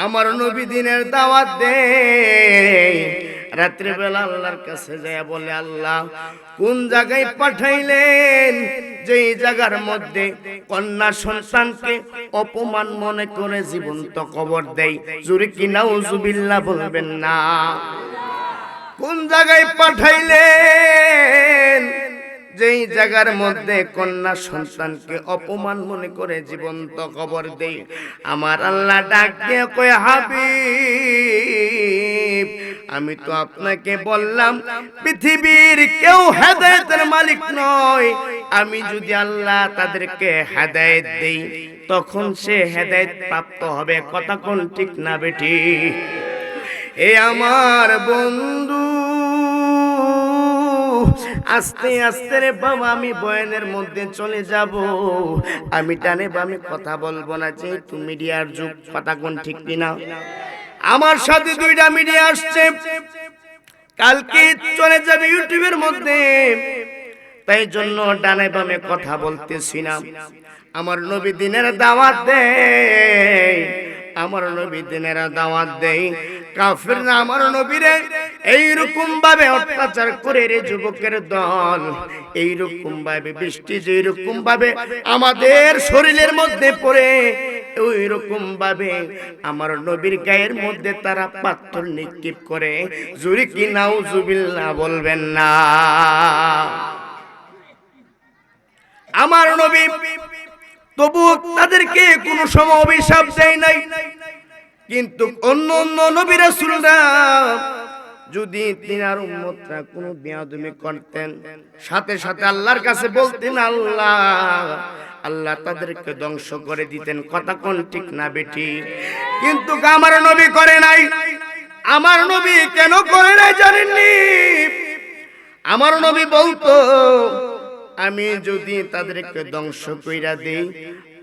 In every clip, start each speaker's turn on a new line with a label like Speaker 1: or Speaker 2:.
Speaker 1: আমার নবী দিনের দাওয়াত দেয়। রাত্রে বেলা আল্লাহর কাছে যায় বলে, আল্লাহ কোন জায়গায় পাঠাইলেন যেই জায়গার মধ্যে কন্যা সন্তানকে অপমান মনে করে জীবন্ত কবর দেয়? জোরে কি নাউজুবিল্লাহ বলবেন না? কোন জায়গায় পাঠাইলেন যেই জায়গার মধ্যে কন্যা সন্তানকে অপমান মনে করে জীবন্ত কবর দেই? আমার আল্লাহ ডাক দিয়ে কয়, হাবিব আমি তো আপনাকে বললাম পৃথিবীর কেউ হেদায়েতের মালিক নয়, আমি যদি আল্লাহ তাদেরকে হেদায়েত দেই তখন সে হেদায়েত প্রাপ্ত হবে। কথা কোন ঠিক না বেটি? এ আমার বন্ধু, আস্তে আস্তে রে বাবা আমি বয়ানের মধ্যে চলে যাব। আমি টানে বামে কথা বলবো না, যেহেতু মিডিয়ার যুগ। কথা কোন ঠিক কিনা? আমার সাথে দুইটা মিডিয়া আসছে, কালকে চলে যাবে ইউটিউবের মধ্যে, তাই জন্য ডানে বামে কথা বলতেছি না। আমার নবী দিনের দাওয়াত দেয়, আমার নবী দিনের দাওয়াত দেয়। কাফিররা আমার নবীরে এইরকম ভাবে অত্যাচার করে রে যুবকের দল, এইরকম ভাবে বৃষ্টি যেরকম ভাবে আমাদের শরীরের মধ্যে পড়ে, ওই রকম ভাবে আমার নবীর গায়ের মধ্যে তারা পাথর নিক্ষেপ করে। জোরে কি নাউজুবিল্লাহ বলবেন না? আমার নবী তবু তাদেরকে কোনো সময় অভিশাপ দেয় নাই। কিন্তু অন্য অন্য নবী রাসূলরা যদি তিনার উম্মতরা কোনো বেয়াদবি করতেন, সাথে সাথে আল্লাহর কাছে বলতেন, আল্লাহ আল্লাহ তাদেরকে ধ্বংস করে দিতেন। কথা কোন ঠিক না বেটি? কিন্তু আমার নবী করে নাই। আমার নবী কেন করে নাই জানেননি? আমার নবী বলতো, আমি যদি তাদেরকে ধ্বংস কইরা দেই,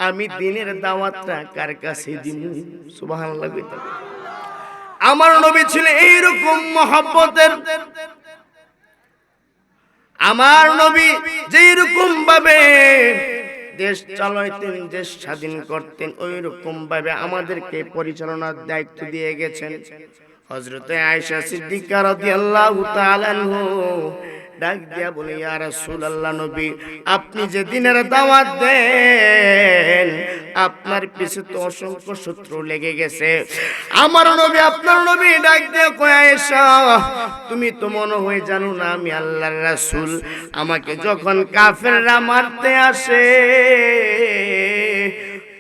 Speaker 1: আমি দিনের দাওয়াতটা কার কাছে দিব? সুবহানাল্লাহ। আমার নবী ছিল এইরকম মহব্বতের। আমার নবী যেরকম ভাবে দেশ চালাইতেন, দেশ স্বাধীন করতেন, ওই রকম ভাবে আমাদেরকে পরিচালনার দায়িত্ব দিয়ে গেছেন। হযরত আয়েশা সিদ্দিকা রাদিয়াল্লাহু তাআলা আনহু ডাক দিয়া বলে, ইয়া রাসূলুল্লাহ নবী, আপনি যে দিনের দাওয়াত দেন আপনার পিছে তো অসংখ্য শত্রু লেগে গেছে। আমার নবী আপনার নবী ডাক দিয়া কয়, আয়েশা তুমি তো মনে হয় জানো না আমি আল্লাহর রাসূল। আমাকে যখন কাফেররা মারতে আসে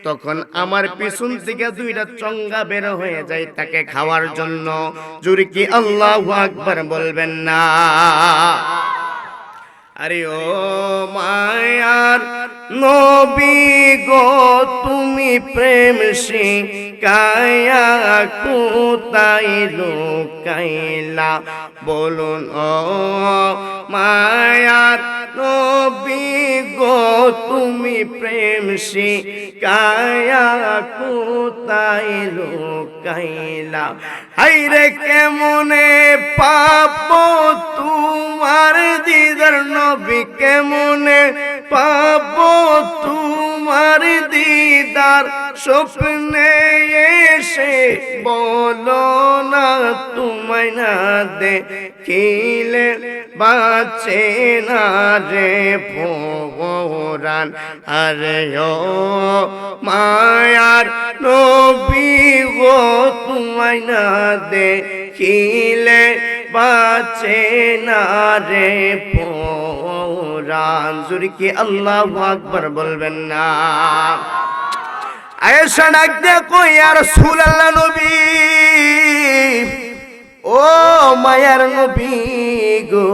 Speaker 1: তখন আমার পিছন থেকে দুইটা চঙ্গা বের হয়ে যায় তাকে খাওয়ার জন্য। জোরে কি আল্লাহু আকবার বলবেন না? আরে ও মায়ার নবী গো, তুমি প্রেম শিখায়া কোথায় লুকাইলা? বলুন ও মায়ার নবী গো, তুমি প্রেম শিখায়া কোথায় লুকাইলা? হায়রে কেমনে পাবো তোমার দিদার নবী, কেমনে পাবো তোমার দিদার? স্বপ্নে এসে বলো না, তোমায় না দেখিলে বাঁচে না রে পরাণ। আরে ও মায়ার নবী গো, তোমায় না দেখিলে বাঁচে না রে পরাণ। জোরে কি আল্লাহু আকবার বলবেন না? আয়েশা ডাক দিয়ে কই, ইয়া রাসূলুল্লাহ নবী, ও মায়ার নবী গো,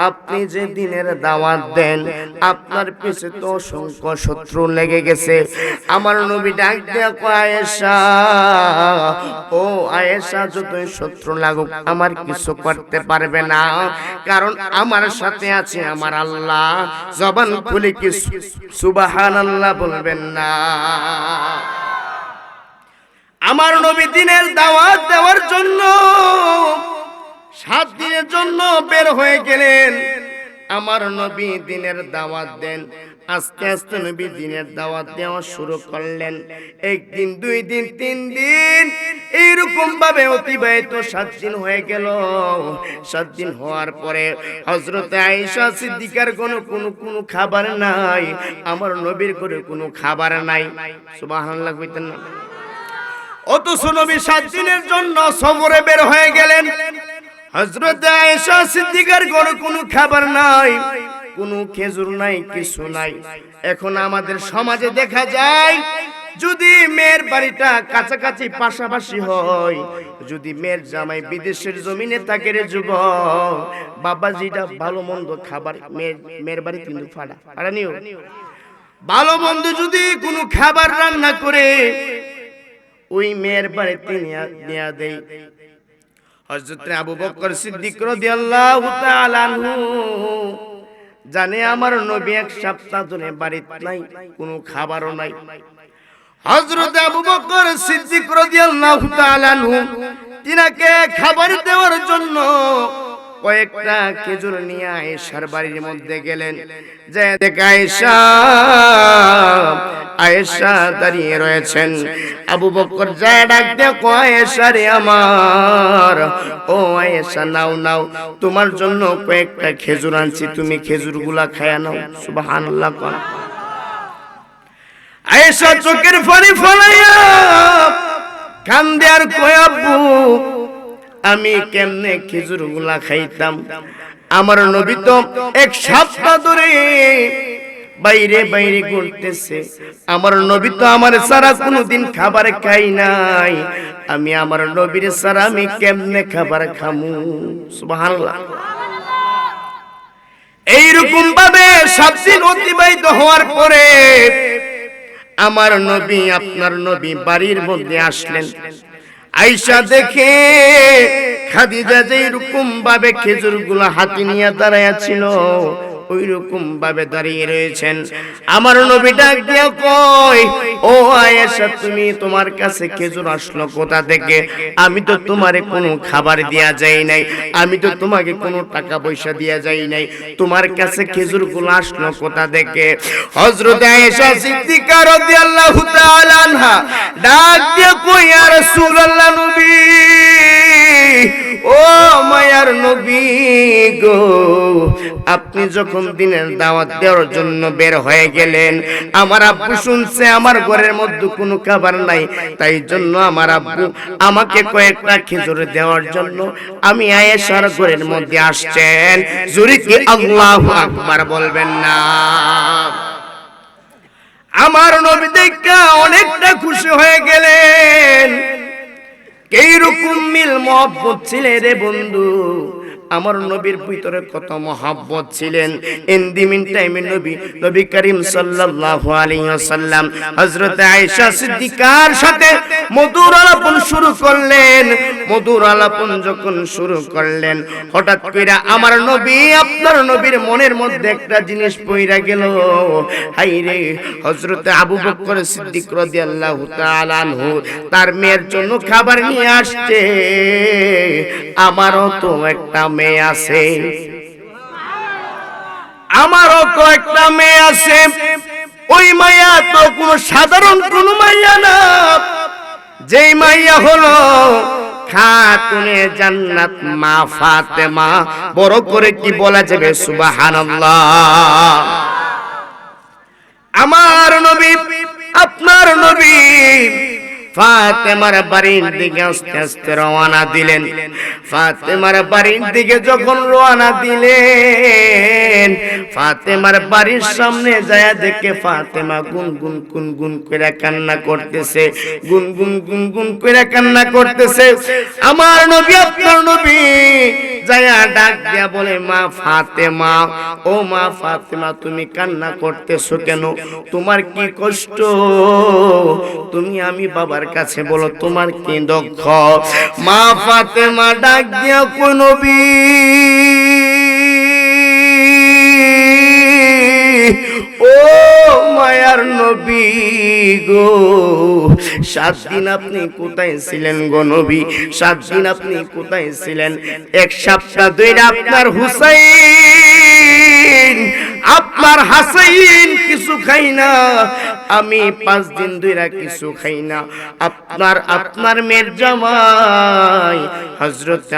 Speaker 1: আপনি যে দিনের দাওয়াত দেন আপনার পিছে তো অসংখ্য শত্রু লেগে গেছে। আমার নবী ডাক দিয়ে কয়, আয়েশা ও আয়েশা, যতই শত্রু লাগুক আমার কিছু করতে পারবে না, কারণ আমার সাথে আছে আমার আল্লাহ। জবান খুলে কি সুবহানাল্লাহ বলবেন না? আমার নবী দিনের দাওয়াত দেওয়ার জন্য 7 দিনের জন্য বের হয়ে গেলেন। আমার নবী দিনের দাওয়াত দেন, আস্তে আস্তে নবী দিনের দাওয়াত দেওয়া শুরু করলেন। একদিন, 2 দিন, 3 দিন এইরকম ভাবে অতিবাহিত 7 দিন হয়ে গেল। 7 দিন হওয়ার পরে হযরত আয়েশা সিদ্দিকার কোনো খাবার নাই, আমার নবীর ঘরে কোনো খাবার নাই। সুবহানাল্লাহ কইতেন না? অথচ নবী 7 দিনের জন্য সফরে বের হয়ে গেলেন। হযরত আয়েশা সিদ্দিকার ঘরে কোনো খাবার নাই, কোনো খেজুর নাই, কিছু নাই। এখন আমাদের সমাজে দেখা যায়, যদি মেয়ের বাড়িটা কাছাকাছি পাশাপাশি হয়, যদি মেয়ের জামাই বিদেশের জমিনে থাকে রে যুবক, বাবাজিটা ভালো মন্দ খাবার মেয়ের বাড়ি কিন্তু ফাড়া নিও, ভালো মন্দ যদি কোনো খাবার রান্না করে ওই মেয়ের বাড়িতে নিয়ে দেয়। হযরত আবু বকর সিদ্দিক রাদিয়াল্লাহু তাআলা আনহু জানে আমার নবী 1 সপ্তাহ ধরে বাড়িতে নাই, কোনো খাবারও নাই। হযরত আবু বকর সিদ্দিক রাদিয়াল্লাহু তাআলা আনহু তিনাকে খাবার দেওয়ার জন্য কয়েকটা খেজুর নিয়ে আয়েশার বাড়ির মধ্যে গেলেন। যে দেখে আয়েশা দাঁড়িয়ে রয়েছেন। আবু বকর যায় ডাক দিয়ে কয়, আয়েশা রে আমার, ও আয়েশা নাও, তোমার জন্য কয়েকটা খেজুর আনছি, তুমি খেজুরগুলা খায়া নাও। সুবহানাল্লাহ। আয়েশা চোখের পানি ফলাইয়া কান্দে আর কয়, আব্বু আমি কেমনে খেজুরগুলা খাইতাম? আমার নবী তো 1 সপ্তাহ ধরে বাইরে ঘুরতেছে, আমার নবী তো আমার ছাড়া কোনোদিন খাবার খাই নাই, আমি আমার নবীর ছাড়া আমি কেমনে খাবার খামু? সুবহানাল্লাহ। এইরকম ভাবে 7 দিন অতিবাহিত হওয়ার পরে আমার নবী, আপনার নবী বাড়ির মধ্যে আসলেন। আয়েশা দেখে খাদিজা যেরকম ভাবে খেজুরগুলো হাতে নিয়ে দাঁড়ায়া ছিল, ওই রকম ভাবে দাঁড়িয়ে রয়েছেন। আমার নবী ডাক দিয়া কয়, ও আয়েশা, তুমি, তোমার কাছে খেজুর আসলো কোথা থেকে? আমি তো তোমারে কোনো খাবার দেয়া যাই নাই, আমি তো তোমাকে কোনো টাকা পয়সা দেয়া যাই নাই, তোমার কাছে খেজুরগুলো আসলো কোথা থেকে? হযরত আয়েশা সিদ্দিকা রাদিয়াল্লাহু তাআলা আনহা ডাক দিয়া কয়, ইয়া রাসূলুল্লাহ, নবী, ও মায়ার নবী গো, আপনি যখন দিনের দাওয়াত দেওয়ার জন্য বের হয়ে গেলেন, আমার আব্বু শুনছে আমার ঘরের মধ্যে কোনো খাবার নাই, তাই জন্য আমার আব্বু আমাকে কয়েকটা খেজুর দেওয়ার জন্য আমি আয়েশার ঘরের মধ্যে আসছেন। জোরে কি আল্লাহু আকবার বলবেন না? আমার নবী দেখা অনেকটা খুশি হয়ে গেলেন। এইরকম মিল মহব্বত ছিল রে বন্ধু, আমার নবীর ভিতরে কত মহব্বত ছিলেন। ইন দি মিন টাইমে নবী করিম সাল্লাল্লাহু আলাইহি ওয়াসাল্লাম হযরত আয়েশা সিদ্দিকার সাথে মধুর আলাপন শুরু করলেন। মধুর আলাপন যখন শুরু করলেন, হঠাৎ কইরা আমার নবী, আপনার নবীর মনের মধ্যে একটা জিনিস পইরা গেল। হাই রে, হযরত আবু বকর সিদ্দিক রাদিয়াল্লাহু তাআলা আনহু তার মেয়ের জন্য খাবার নিয়ে আসছে, আমারও তো একটা মেয়ে আছে, আমারও তো একটা মেয়ে আছে। ওই মাইয়া তো কোন সাধারণ কোন মাইয়া না, যেই মাইয়া হলো খাতুনে জান্নাত মা ফাতেমা। বড় করে কি বলা যাবে? সুবহানাল্লাহ। আমার নবী, আপনার নবী ফাতেমার বাড়ির দিকে আস্তে আস্তে রওনা দিলেন। ফাতেমার বাড়ির দিকে যখন রওনা দিলেন, ফাতেমার বাড়ির সামনে যায় দেখে ফাতেমা গুনগুন করে কান্না করতেছে, গুনগুন করে কান্না করতেছে। আমার নবী, আপনার নবী যায়া ডাক দিয়া বলে, মা ফাতেমা, ও মা ফাতেমা, তুমি কান্না করতেছো কেন? তোমার কি কষ্ট? তুমি আমি বাবার কাছে বলো, তোমার কি দুঃখ? মা ফাতেমা ডাক দিয়া কই, নবী, ও মায়ার নবী গো, 7 দিন আপনি কোথায় ছিলেন গো নবী? 7 দিন আপনি কোথায় ছিলেন? 1 সপ্তাহ ধরে আপনার হুসাইন আপনার হাসাইন কিছু খাই না, আমি 5 দিন ধরে কিছু খাই না। আপনার মেয়ের জামাই হযরত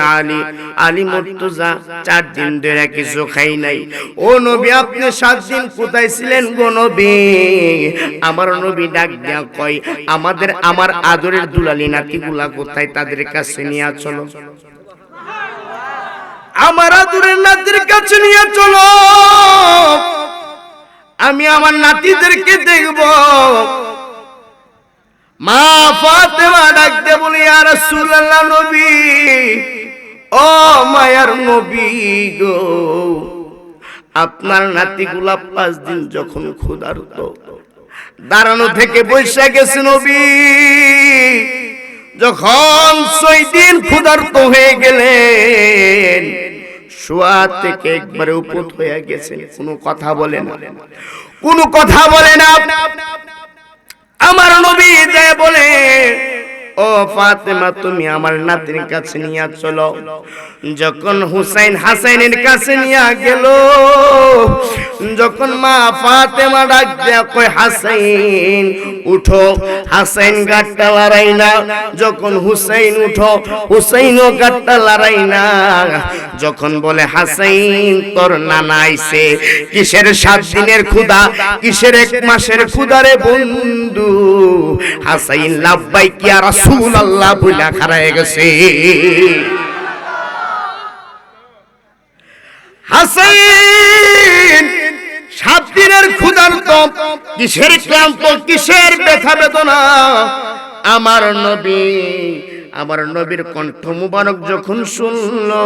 Speaker 1: আলী মুর্তজা 4 দিন ধরে কিছু খাই নাই। ও নবী আপনি 7 দিন কোথায় ছিলেন গো নবী? আমার নবী ডাক দিয়া কয়, আমার আদরের দুলালি নাতিগুলা কোথায়, তাদের কাছে নিয়ে চলো। আমার আদরের নাতির কাছে নিয়ে চলো, আমি আমার নাতিদেরকে দেখব। মা ফাতেমা ডাকতে বলি, ইয়া রাসূলুল্লাহ নবী, ও মায়ার নবী গো, আপনার নাতিগুলা 5 দিন যখন ক্ষুধার্ত দাঁড়ানো থেকে বসে গেছে নবী, যখন 6 দিন ক্ষুধার্ত হয়ে গেলেন, শোয়া থেকে একবারে উপত হয়ে গেছেন, কোনো কথা বলে না, কোনো কথা বলে না। আমার নবী যায় বলে, ও ফাতেমা তুমি আমার নাতির কাছে নিয়ে চলো। যখন হুসাইন হাসাইনের কাছে নিয়ে গেল, যখন মা ফাতেমা ডাক দেয়া কয়, হাসাইন উঠো, হাসাইন গাট্টা লড়াই না। যখন হুসাইন উঠো, হুসাইনও গাট্টা লড়াই না। যখন বলে, হাসাইন তোর নানা আইছে, কিসের 7 দিনের ক্ষুধা, কিসের 1 মাসের ক্ষুধা রে বন্ধু? হাসাইন লাব্বাইক ইয়া রাসূলুল্লাহ বইলা খাড়ায় গেছে। হাসাইন 7 দিনের ক্ষুধার্ত, কিসের ক্লান্ত, কিসের ব্যথা বেদনা। আমার নবীর কণ্ঠ মুবারক যখন শুনলো,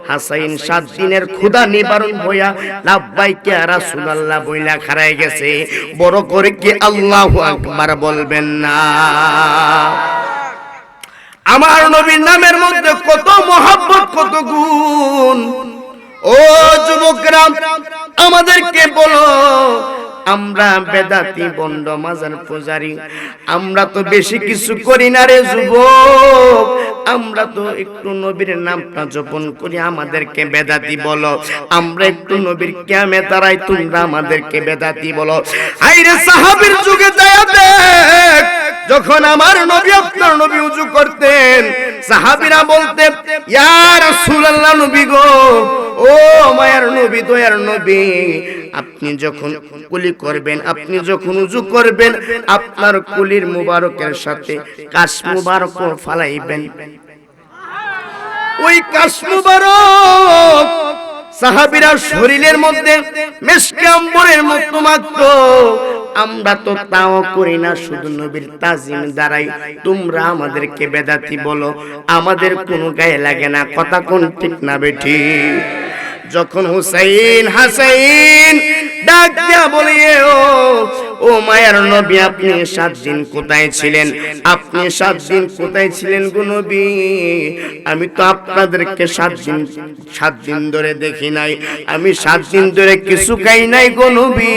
Speaker 1: হাসাইন 7 দিনের ক্ষুধা নিবারণ হইয়া লাব্বাইক ইয়া রাসূলুল্লাহ বইলা খাড়ায় গেছে। বড় করে কি আল্লাহু আকবার বলবেন না? আমার নবীর নামের মধ্যে কত মহব্বত, কত গুণ। ও যুবকরা, আমাদেরকে বলো, আমরা বেদাতি বন্ড মাজার পূজারি, আমরা তো বেশি কিছু করি না রে যুবক, আমরা তো একটু নবীর নামটা জপন করি, আমাদেরকে বেদাতি বলো। আমরা একটু নবীর কিয়ামে দাঁড়াই, তোমরা আমাদেরকে বেদাতি বলো। আইরে সাহাবীর যুগে যায় দেখ, যখন আমার নবী আপনার নবী উযু করতেন, সাহাবীরা বলতেন, ইয়া রাসূলুল্লাহ নবী গো, ও মায়ার নবী, দয়ার নবী, আপনি যখন কুলি করবেন, আপনি যখন উযু করবেন, আপনার কুলির মুবারকের সাথে কাশ মুবারক ফালাইবেন। ওই কাশ মুবারক সাহাবীরা শরীরের মধ্যে মিশকে আম্বরের মতো মাখতো। আমরা তো তাও করি না, শুধু নবীর তাজিম দাঁড়াই। তোমরা আমাদেরকে বেদাতি বলো, আমাদের কোনো গায়ে লাগে না। কথা কোন ঠিক না বেঠি? যখন হুসাইন হাসাইন ডাক দিয়া বলে, ও মায়ার নবী, আপনি 7 দিন কোথায় ছিলেন? আপনি 7 দিন কোথায় ছিলেন গো নবী? আমি তো আপনাদেরকে 7 দিন ধরে দেখি নাই, আমি 7 দিন ধরে কিছু খাই নাই গো নবী।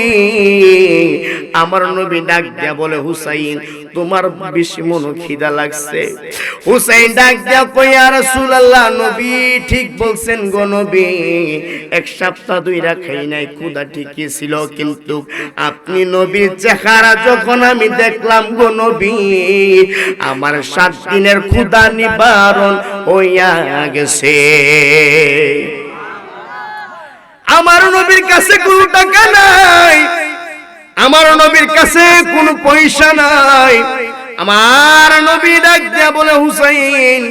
Speaker 1: আমার নবী ডাক দিয়া বলে, হুসাইন তোমার বেশি মনে খিদা লাগছে। হুসাইন ডাক দিয়া কই, ইয়া রাসূলুল্লাহ নবী ঠিক বলছেন গো নবী, 1 সপ্তাহ ধইরা খাই নাই, ক্ষুধা ঠিকই ছিল, কিন্তু আপনি নবীর চেহারা যখন আমি দেখলাম গো নবী, আমার 7 দিনের ক্ষুধা নিবারণ হইয়া গেছে। আমার নবীর কাছে কোনো টাকা নাই, আমার নবীর কাছে কোনো পয়সা নাই। আমার নবী ডাক দিয়া বলে, হুসাইন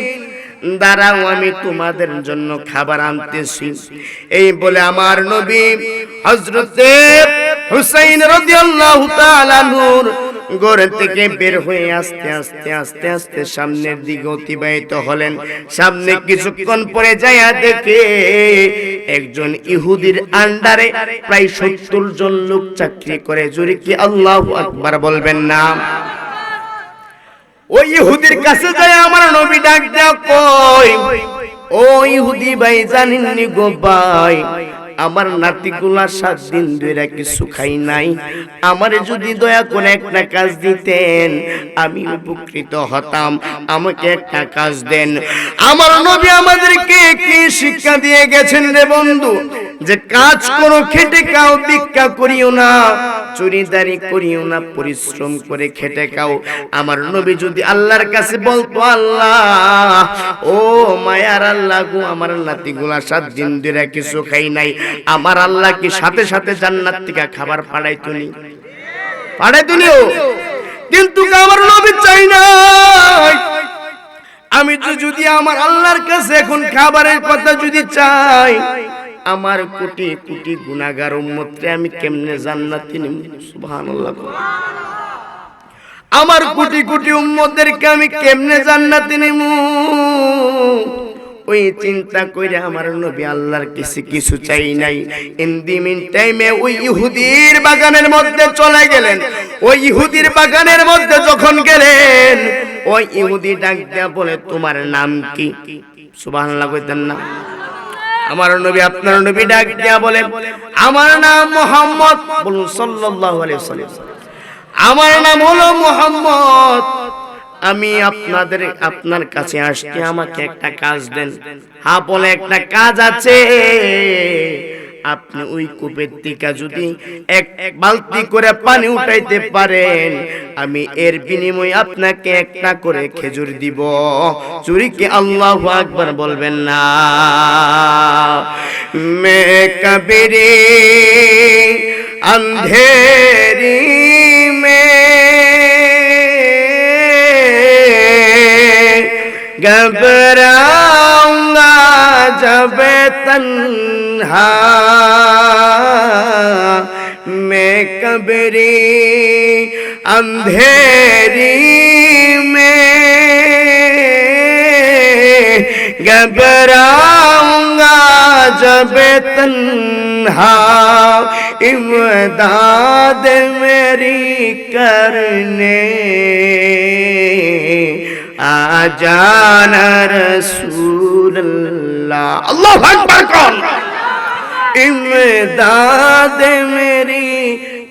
Speaker 1: দাঁড়াও, আমি তোমাদের জন্য খাবার আনতেছি। এই বলে আমার নবী হযরতে হুসাইন রাদিয়াল্লাহু তাআলা নূর ঘর থেকে বের হয়ে আস্তে আস্তে আস্তে আস্তে সামনের দিকে অতিবাহিত হলেন। সামনে কিছুক্ষণ পরে যায়া দেখে একজন ইহুদির আন্ডারে প্রায় 70 জন লোক চাকরি করে। জোরে কি আল্লাহু আকবার বলবেন না? ওই ইহুদির কাছে যায় আমার নবী ডাক দেয়া কই, ও ইহুদি ভাই জানেননি গো ভাই, আমার নাতিগুলা 7 দিন ধরে কিছু খাই নাই, আমারে যদি দয়া করে একটা কাজ দিতেন আমি উপকৃত হতাম, আমাকে একটা কাজ দেন। আমার নবী আমাদেরকে কি শিক্ষা দিয়ে গেছেন রে বন্ধু? যে কাজ করো, খেটে খাও, ভিক্ষা করিও না, চুরিদারি করিও না, পরিশ্রম করে খেটে খাও। আমার নবী যদি আল্লাহর কাছে বলতো, আল্লাহ ও মায়ার আল্লাহ গো, আমার নাতিগুলা 7 দিন ধরে কিছু খাই নাই, আমার আল্লাহ কি সাথে সাথে জান্নাত থেকে খাবার পাঠাইতুনি? পাঠাইতুনিও। কিন্তু আমার নবী চাই না। আমি তো যদি আমার আল্লাহর কাছে এখন খাবারের কথা যদি চাই, আমার কোটি কোটি গুনাহগার উম্মতরে আমি কেমনে জান্নাতে নিব? সুবহানাল্লাহ। আমার কোটি কোটি উম্মতদেরকে আমি কেমনে জান্নাতে নিব? ওই চিন্তা কইরা আমার নবী আল্লাহর কাছে কিছু চাই নাই। ইন দি মিন টাইমে ওই ইহুদির বাগানের মধ্যে চলে গেলেন। ওই ইহুদির বাগানের মধ্যে যখন গেলেন, ওই ইহুদি ডাক দিয়া বলে, তোমার নাম কি? সুবহানাল্লাহ কইতেন না? আমার নবী, আপনার নবী ডাক দিয়া বলে, আমার নাম মুহাম্মদ। বলুন সাল্লাল্লাহু আলাইহি ওয়াসাল্লাম। আমার নাম হলো মুহাম্মদ। আমি আপনার কাছে আসছি, আমাকে একটা কাজ দেন। হ্যাঁ বলে, একটা কাজ আছে। আপনি ওই কূপের থেকে যদি এক বালতি করে পানি উঠাইতে পারেন, আমি এর বিনিময়ে আপনাকে একটা করে খেজুর দিব। চুরি কি আল্লাহু আকবার বলবেন না? মে কবরে अंधेरी में घबराऊंगा जब तन्हा, मैं कब्री अंधेरी में घबराऊंगा जब तन्हा, इमदाद मेरी करने आ जाना रसूल अल्लाह। अल्लाहु अकबर कौन? इमदाद मेरी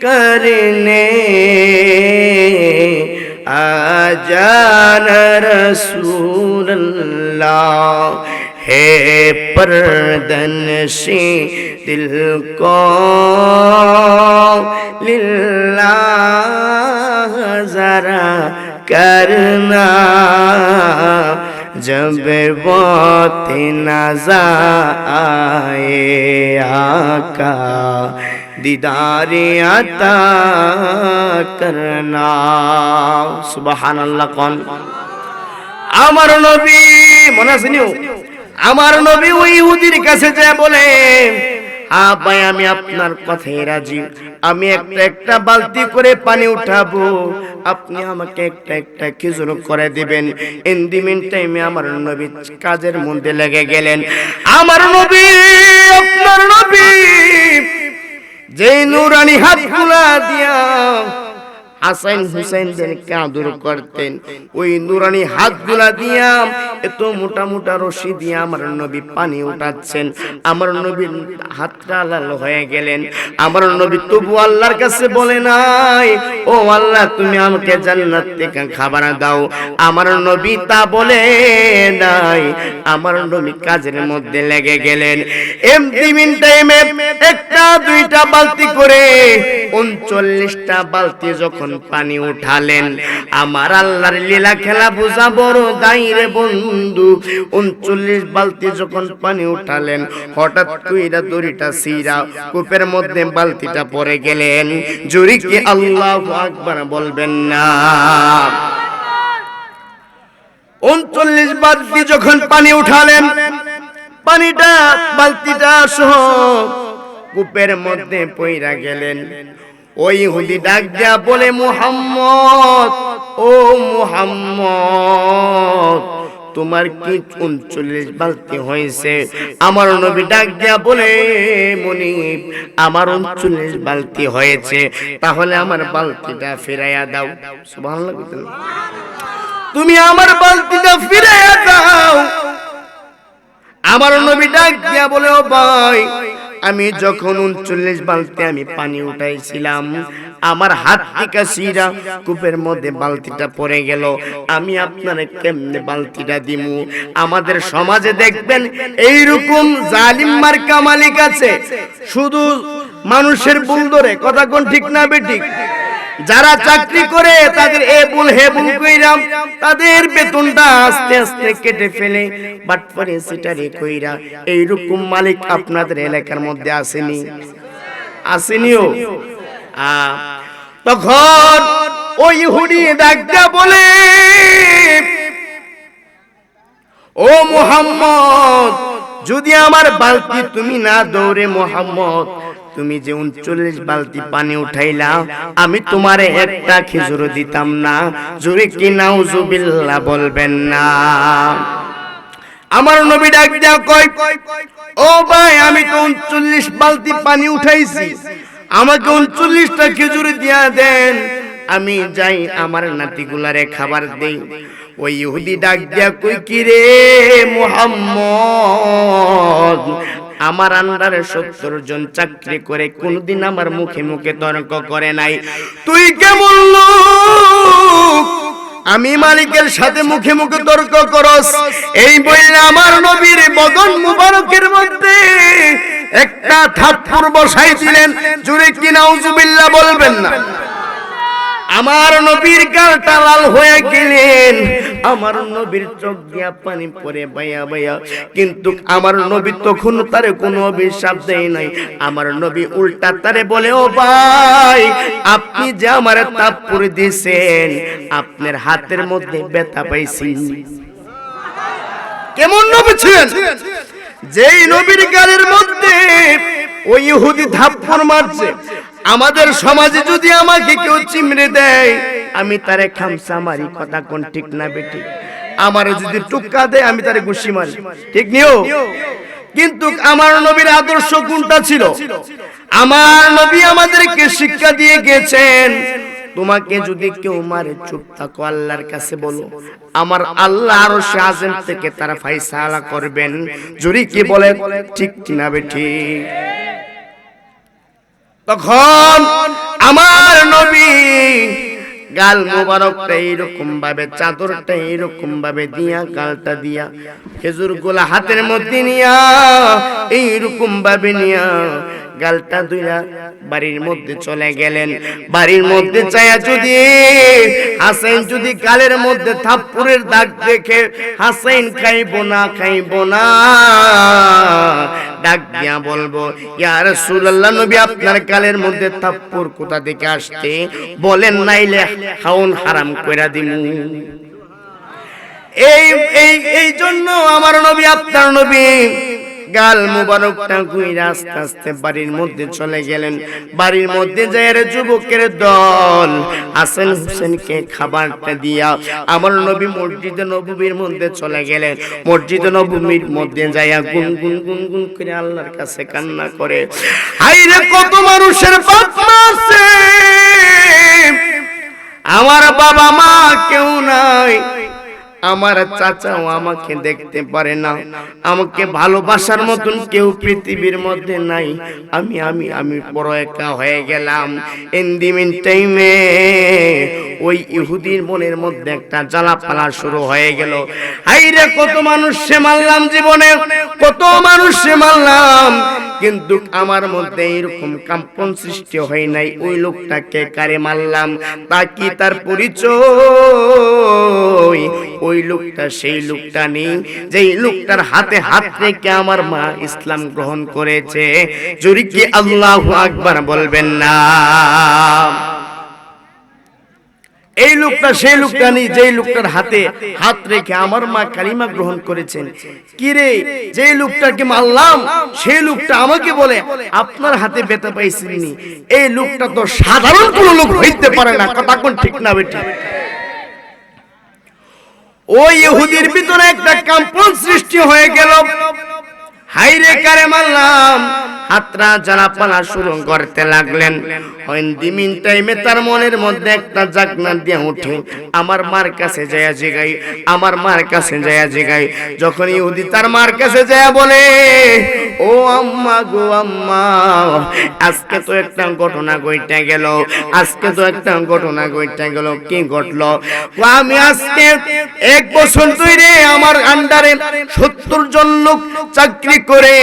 Speaker 1: करने आ जाना रसूल अल्लाह। है परदनशी दिल को लिल्लाह जरा करना, जब वक्त नज़र आए आका दीदारे अता करना। सुबहानाल्लाह। कौन? আমার নবী। মনে আছে নিও, আমার নবী ওই ইহুদির কাছে যায় বলে, হ্যাঁ ভাই, আমি আপনার কথায় রাজি, আমি একটা বালতি করে পানি উঠাবো, আপনি আমাকে একটা খেজুর করে দিবেন। ইন দি মিন টাইমে আমার নবী কাজের মধ্যে লেগে গেলেন। আমার নবী, আপনার নবী যে নুরানি হাতগুলা দিয়া হাসান হুসাইনদেরকে আদর করতেন, ওই নুরানি হাতগুলা দিয়া এত মোটা মোটা রশি দিয়ে আমার নবী পানি উঠাচ্ছেন। আমার নবীর হাতটা লাল হয়ে গেলেন। আমার নবী তবু আল্লাহর কাছে বলে নাই, ও আল্লাহ তুমি আমাকে জান্নাত থেকে খাবার দাও। আমার নবী তা বলে নাই। আমার নবী কাজের মধ্যে লেগে গেলেন। এমনি মিন টাইমে একটা দুইটা বালতি করে 39টা বালতি যখন পানি উঠালেন, আমার আল্লাহর লীলা খেলা বুঝা বড় দাইরে বন্ধু। 39 বালতি যখন পানি উঠালেন, হঠাৎ কইরা দড়িটা ছিঁড়া কূপের মধ্যে বালতিটা পড়ে গেলেন। জোরে কি আল্লাহু আকবার বলবেন না? 39 বালতি যখন পানি উঠালেন, পানিটা বালতিটা সহ কূপের মধ্যে পইরা গেলেন। ওই ইহুদি ডাক দিয়া বলে, মুহাম্মদ, ও মুহাম্মদ, তোমার কি 39 বালতি হয়েছে? আমার নবী ডাক দিয়া বলে, মুনিব, আমার 39 বালতি হয়েছে, তাহলে আমার বালতিটা ফিরাইয়া দাও। সুবহানাল্লাহ। তুমি আমার বালতিটা ফিরাইয়া দাও। আমার নবী ডাক দিয়া বলে, ও ভাই, আমি যখন 39 বালতি আমি পানি উঠাইছিলাম, আমার হাত থেকে সিরা কূপের মধ্যে বালতিটা পড়ে গেল। আমি আপনারে কেমনে বালতিটা দিমু? আমাদের সমাজে দেখবেন এইরকম জালিম মার্কা মালিক আছে, শুধু মানুষের ভুল ধরে। কথা কোন ঠিক না বেঠিক? যারা চাকরি করে তাদের এ ভুল হে ভুল কইরা তাদের বেতনটা আস্তে আস্তে কেটে ফেলে, বাটপারে সিটারি কইরা। এইরকম মালিক আপনাদের এলাকার মধ্যে আসেনি? আসেনিও? তখন ওই ইহুদি ডাকটা বলে, ও মুহাম্মদ, যদি আমার বালতি তুমি না দৌড়ে, মুহাম্মদ তুমি যে 39 বালতি পানি উঠাইলা, আমি তোমারে একটা খেজুর দিতাম না। জোরে কি নাউজুবিল্লাহ বলবেন না? আমার নবী ডাক দিয়া কয়, ও ভাই, আমি তো 39 বালতি পানি উঠাইছি, আমাকে 39টা খেজুর দিয়া দেন, আমি যাই আমার নাতিগুলারে খাবার দেই। ওই ইহুদি ডাক দিয়া কই, কি রে মুহাম্মদ, আমার আন্ডারে 70 জন চাকরি করে কোনদিন আমার মুখে মুখে তর্ক করে নাই, তুই কেমন লোক আমি মালিকের সাথে মুখে মুখে তর্ক করস? এই বইলে আমার নবীর বদন মুবারকের মধ্যে একটা থাপ্পড় বসাই দিলেন। জোরে কি নাউজুবিল্লাহ বলবেন না? আমার নবীর গালটা লাল হয়ে গেলেন, আমার নবীর চোখ দিয়া পানি পড়ে বাইয়া বাইয়া। কিন্তু আমার নবী তখন তারে কোনো অভিশাপ দেয় নাই। আমার নবী উল্টা তারে বলে, ও ভাই, আপনি যে আমারে থাপ্পড় দিয়েছেন, আপনার হাতের মধ্যে ব্যথা পাইছি। কেমন নবী ছিলেন? যেই নবীর গালের মধ্যে ওই ইহুদি থাপ্পড় মারছে, আমাদের সমাজে যদি আমাকে কেউ চিমড়ে দেয়, আমি তারে খামসা মারি। কথা কোন ঠিক না বেঠিক? আমারে যদি টুক্কা দেয়, আমি তারে ঘুষি মারি। ঠিক নিও? কিন্তু আমার নবীর আদর্শ কোনটা ছিল? আমার নবী আমাদেরকে শিক্ষা দিয়ে গেছেন, তোমাকে যদি কেউ মারে, চুপ থাকো, আল্লাহর কাছে বলো, আমার আল্লাহ আরশে আযম থেকে তারা ফয়সালা করবেন। জোরে কি বলে ঠিক না বেঠিক? তখন আমার নবী গাল মোবারকটা এইরকম ভাবে, চাদরটা এইরকম ভাবে দিয়া, গালটা দিয়া, খেজুর গুলা হাতের মধ্যে নিয়া, এইরকম ভাবে নিয়া গালটা দুইয়া বাড়ির মধ্যে চলে গেলেন। বাড়ির মধ্যে চায়া যদি হাসাইন যদি গালের মধ্যে থাপ্পড়ের দাগ দেখে, হাসাইন খাইব না, খাইব না, ডাক দিয়া বলবো, ইয়া রাসূলুল্লাহ, নবী আপনার গালের মধ্যে থাপ্পড় কোথা থেকে আসছে বলেন, নাইলে খাওন হারাম কইরা দিমু। এই জন্য আমার নবী, আপনার নবী গাল মুবারকটা কইরা আস্তে আস্তে বাড়ির মধ্যে চলে গেলেন। বাড়ির মধ্যে যায় যুবকের দল হাসান হোসেনকে খাবারটা দিয়া আমার নবী মসজিদে নববীর মধ্যে চলে গেলেন। মসজিদে নববীর মধ্যে যায়া গুনগুন গুনগুন করে আল্লাহর কাছে কান্না করে, হায়রে কত মানুষের বাপ মা আছে, আমার বাবা মা কেউ নাই, আমার চাচাও আমাকে দেখতে পারে না, আমাকে ভালোবাসার মতন কেউ পৃথিবীর মধ্যে নাই, আমি আমি আমি বড় একা হয়ে গেলাম। ইন দি মিন টাইমে ওই ইহুদির মনের মধ্যে একটা জ্বালাপালা শুরু হয়ে গেল। হাইরে কত মানুষ সে মারলাম জীবনে, কত মানুষ সে মারলাম, কিন্তু আমার মধ্যে এরকম কম্পন সৃষ্টি হয় নাই। ওই লোকটাকে কারে মারলাম, তা কি তার পরিচয়? ওই লোকটা সেই লোকটা নেই যেই লোকটার হাতে হাত রেখে আমার মা ইসলাম গ্রহণ করেছে। জোরে কি আল্লাহু আকবার বলবেন না? এই লোকটা সেই লোকটা নেই যেই লোকটার হাতে হাত রেখে আমার মা কালিমা গ্রহণ করেছেন। কি রে, যেই লোকটাকে মারলাম সেই লোকটা আমাকে বলে আপনার হাতে ব্যথা পাইছিনি। এই লোকটা তো সাধারণ কোনো লোক হইতে পারে না। কথা কোন ঠিক না বেটি? ওই ইহুদির ভিতরে একটা কম্পন সৃষ্টি হয়ে গেল। হাইরে কারে মারলাম, হাতরা জ্বালাপালা শুরু করতে লাগলেন। দিমিন টাইমে তার মনের মধ্যে একটা জাগনা দিয়ে উঠে, আমার মার কাছে যায়া জিগাই, আমার মার কাছে যায়া জিগাই। যখন ইহুদি তার মার কাছে যায়া বলে, ও আম্মা গো আম্মা, আজকে তো একটা ঘটনা ঘটে গেল, আজকে তো একটা ঘটনা ঘটে গেল। কি ঘটলো? আমি আজকে 1 বছর ধরে আমার আন্ডারে 70 জন লোক চাকরি করে,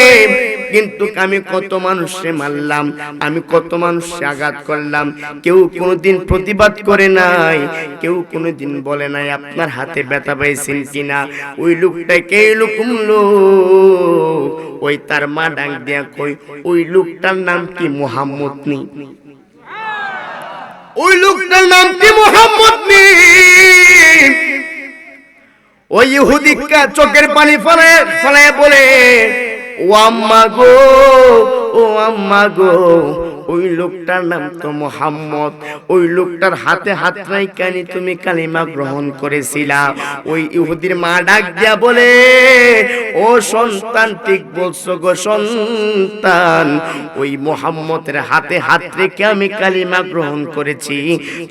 Speaker 1: কিন্তু আমি কত মানুষকে মারলাম, আমি কত মানুষকে আঘাত করলাম, কেউ কোনোদিন প্রতিবাদ করে নাই, কেউ কোনোদিন বলে নাই আপনার হাতে ব্যথা পাইছেন কিনা। ওই লোকটা কে রকম লোক? ওই তার মা ডাক দিয়া কই, ওই লোকটার নাম কি মুহাম্মদ নি? ওই লোকটার নাম কি মুহাম্মদ নি? ওই ইহুদি চোখের পানি ফলায় বলে, ও আম্মা গো, ও আম্মা গো, ওই লোকটার নাম তো মুহাম্মদ। ওই লোকটার হাতে হাত রাইখানি তুমি কালিমা গ্রহণ করেছিলা। ওই ইহুদির মা ডাক দিয়া বলে, ও সন্তান, ঠিক বলছো গো সন্তান, ওই মুহাম্মদের হাতে হাত রেখে আমি কালিমা গ্রহণ করেছি।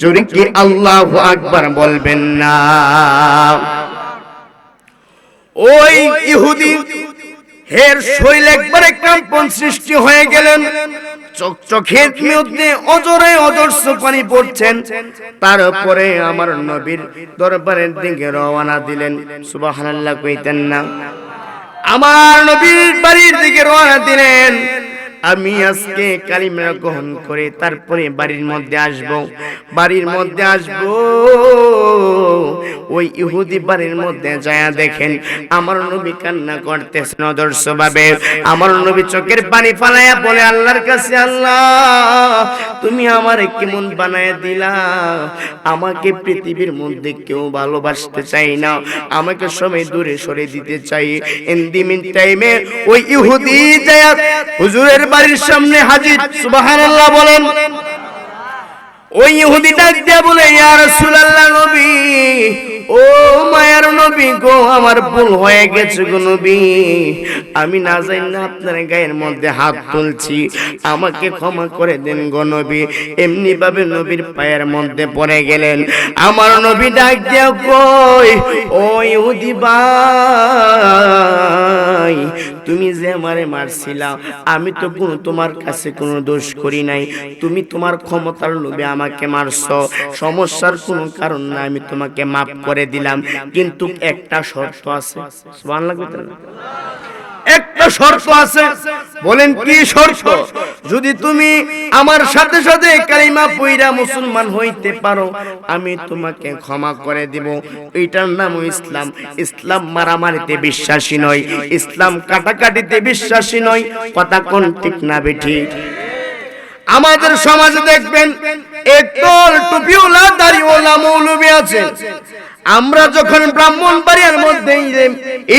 Speaker 1: জোরে কি আল্লাহু আকবার বলবেন না? ওই ইহুদি হের শৈল একবারে কম্পন সৃষ্টি হয়ে গেলেন, চোখের মধ্যে অজরে অজস্র পানি পড়ছেন। তারপরে আমার নবীর দরবারের দিকে রওনা দিলেন। সুবহানাল্লাহ কইতেন না? আমার নবীর বাড়ির দিকে রওনা দিলেন। আমি আজকে কালিমা গ্রহণ করে তারপরে বাড়ির মধ্যে আসব, বাড়ির মধ্যে আসব। ওই ইহুদি বাড়ির মধ্যে যায় দেখেন আমার নবী কান্না করতেছেন অদর্শভাবে। আমার নবী চোখের পানি ফালাইয়া বলে আল্লাহর কাছে, আল্লাহ তুমি আমারে কেমন বানায় দিলা, আমাকে পৃথিবীর মধ্যে কেউ ভালোবাসতে চাই না, আমাকে সবাই দূরে সরে দিতে চাই। এন্দিমিন টাইমে ওই ইহুদি যায় হুজুরের বাড়ির সামনে হাজির। সুবহানাল্লাহ বলেন। ওই ইহুদি ডাক দিয়া বলে, ইয়া রাসূলুল্লাহ নবী, ও মায়ার নবী গো, আমার ভুল হয়ে গেছে গো নবী, আমি না জানি না আপনার গায়ের মধ্যে হাত তুলছি, আমাকে ক্ষমা করে দেন গো নবী। এমনি ভাবে নবীর পায়ের মধ্যে পড়ে গেলেন। আমার নবী ডাক দিয়া কই, ও ইহুদি ভাই, তুমি যে আমারে মারছিলা, আমি তো কোনো তোমার কাছে কোনো দোষ করি নাই, তুমি তোমার ক্ষমতার লোভে আমাকে মারছো, সমস্যার কোনো কারণ না, আমি তোমাকে মাফ করে দিলাম, কিন্তু একটা শর্ত আছে। সুবহানাল্লাহ। একটা শর্ত আছে। বলেন কি শর্ত? যদি তুমি আমার সাথে সাথে কালিমা পড়া মুসলমান হইতে পারো, আমি তোমাকে ক্ষমা করে দিব। এটার নাম ইসলাম। ইসলাম মারামারিতে বিশ্বাসী নয়, ইসলাম কাটাকাটিতে বিশ্বাসী নয়। কথা কোন ঠিক না বেঠিক? আমাদের সমাজে দেখবেন একদল টুপিওয়ালা দাড়িওয়ালা মৌলবি আছে। আমরা যখন ব্রাহ্মণবাড়িয়ার মধ্যে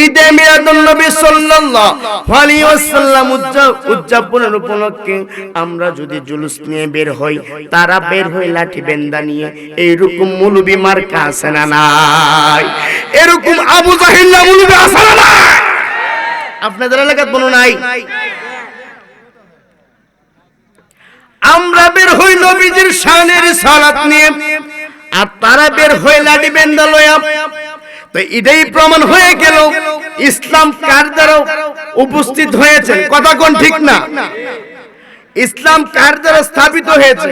Speaker 1: ঈদে মিলাদুন নবী সাল্লাল্লাহু আলাইহি ওয়াসাল্লাম উদযাপনের উপলক্ষে আমরা যদি জুলুস নিয়ে বের হই, তারা বের হই লাঠি বেন্দা নিয়ে। এইরকম মৌলবি মার্কা আছে না নাই? এরকম আবু জাহিল না মৌলবি আছে না নাই? আপনাদের এলাকায় কোনো নাই? আমরা বের হই নবীজির শানের সালাত নিয়ে, আর তারা বের হয়ে লাঠি বেন্দা লয়া। তো এটাই প্রমাণ হয়ে গেল ইসলাম কার দ্বারা উপস্থিত হয়েছে। কথা কোন ঠিক না? ইসলাম কার দ্বারা স্থাপিত হয়েছে?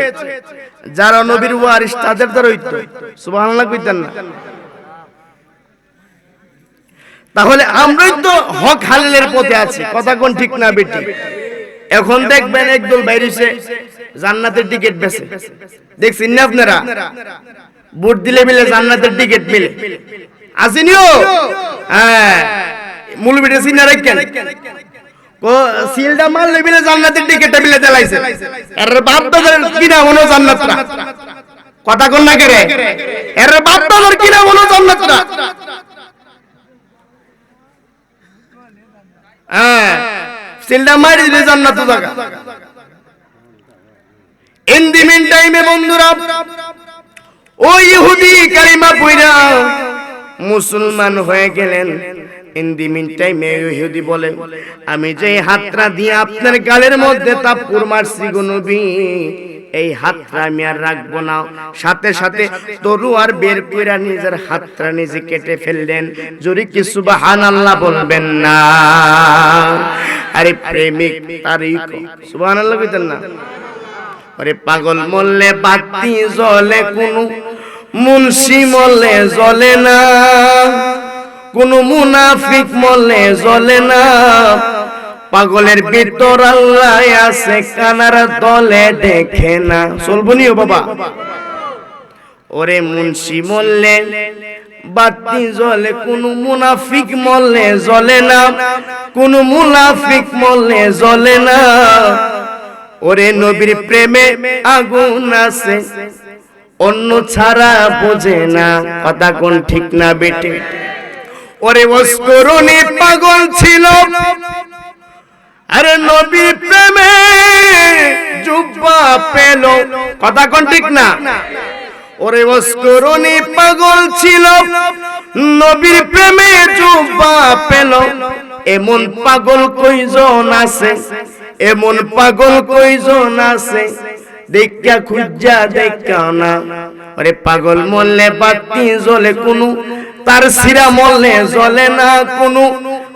Speaker 1: যারা নবীর ওয়ারিস তাদের দ্বারা হইতো। সুবহানাল্লাহ কইতেন না? তাহলে আমরাই তো হক হালালের পথে আছি। কথা কোন ঠিক না বেটি? এখন দেখবেন একদল বাইরেছে জান্নাতের টিকিট বেচে, দেখছেন না আপনারা? ভোট দিলে মিলে জান্নাতের টিকিট মিলে আসেনিও। হ্যাঁ, মৌলবীটা সিনা রাখেন, ও সিলটা মারলে মিলে জান্নাতের টিকিটটা মিলে দেলাইছে। এর বাপ দাদার কিনা মনো জান্নাতরা। কথা কোন না করে? এর বাপ দাদার কিনা মনো জান্নাতরা। হ্যাঁ, সিলটা মারি দিলে জান্নাত জায়গা। ইন দি মিন টাইমে বন্ধুরা, ওই ইহুদি কালিমা পড়া মুসলমান হয়ে গেলেন। ইন দি মিন টাইমে ইহুদি বলে, আমি যে হাতটা দিয়ে আপনার গালের মধ্যে তাপ্পুর মারছি গো নবী, এই হাতটা আমি আর রাখবো না। সাথে সাথে তরুয়ার বের কইরা নিজের হাতটা নিজে কেটে ফেললেন। জোরে কি সুবহানাল্লাহ বলবেন না? আরে প্রেমিক তারিক সুবহানাল্লাহ কইতেন না? আরে পাগল মরলে বাতি জ্বলে, কোনো মুন্সি মরলে জ্বলে না, কোন মুনাফিক মরলে জ্বলে না। পাগলের ভিতর আল্লাহ আছে, কানার দলে দেখে না। চলবনিও বাবা। ওরে মুন্সি মরলে বাতি জ্বলে, কোন মুনাফিক মরলে জ্বলে না, কোন মুনাফিক মরলে জ্বলে না। ওরে নবীর প্রেমে আগুন আছে, অন্য ছাড়া বোঝে না। কথা কোন ঠিক না বেটে? ওরে ওয়াসকুরুনি পাগল ছিল, আরে নবীর প্রেমে জুব্বা পেল। কথা কোন ঠিক না? ওরে ওয়াসকুরুনি পাগল ছিল, নবীর প্রেমে জুব্বা পেল। এমন পাগল কয়জন আছে, এমন পাগল কয়জন আছে, দেখা খুঁজা দেখা না। আরে পাগল মরলে বাতি জ্বলে, কোনো তার সিরা মরলে জ্বলে না, কোনো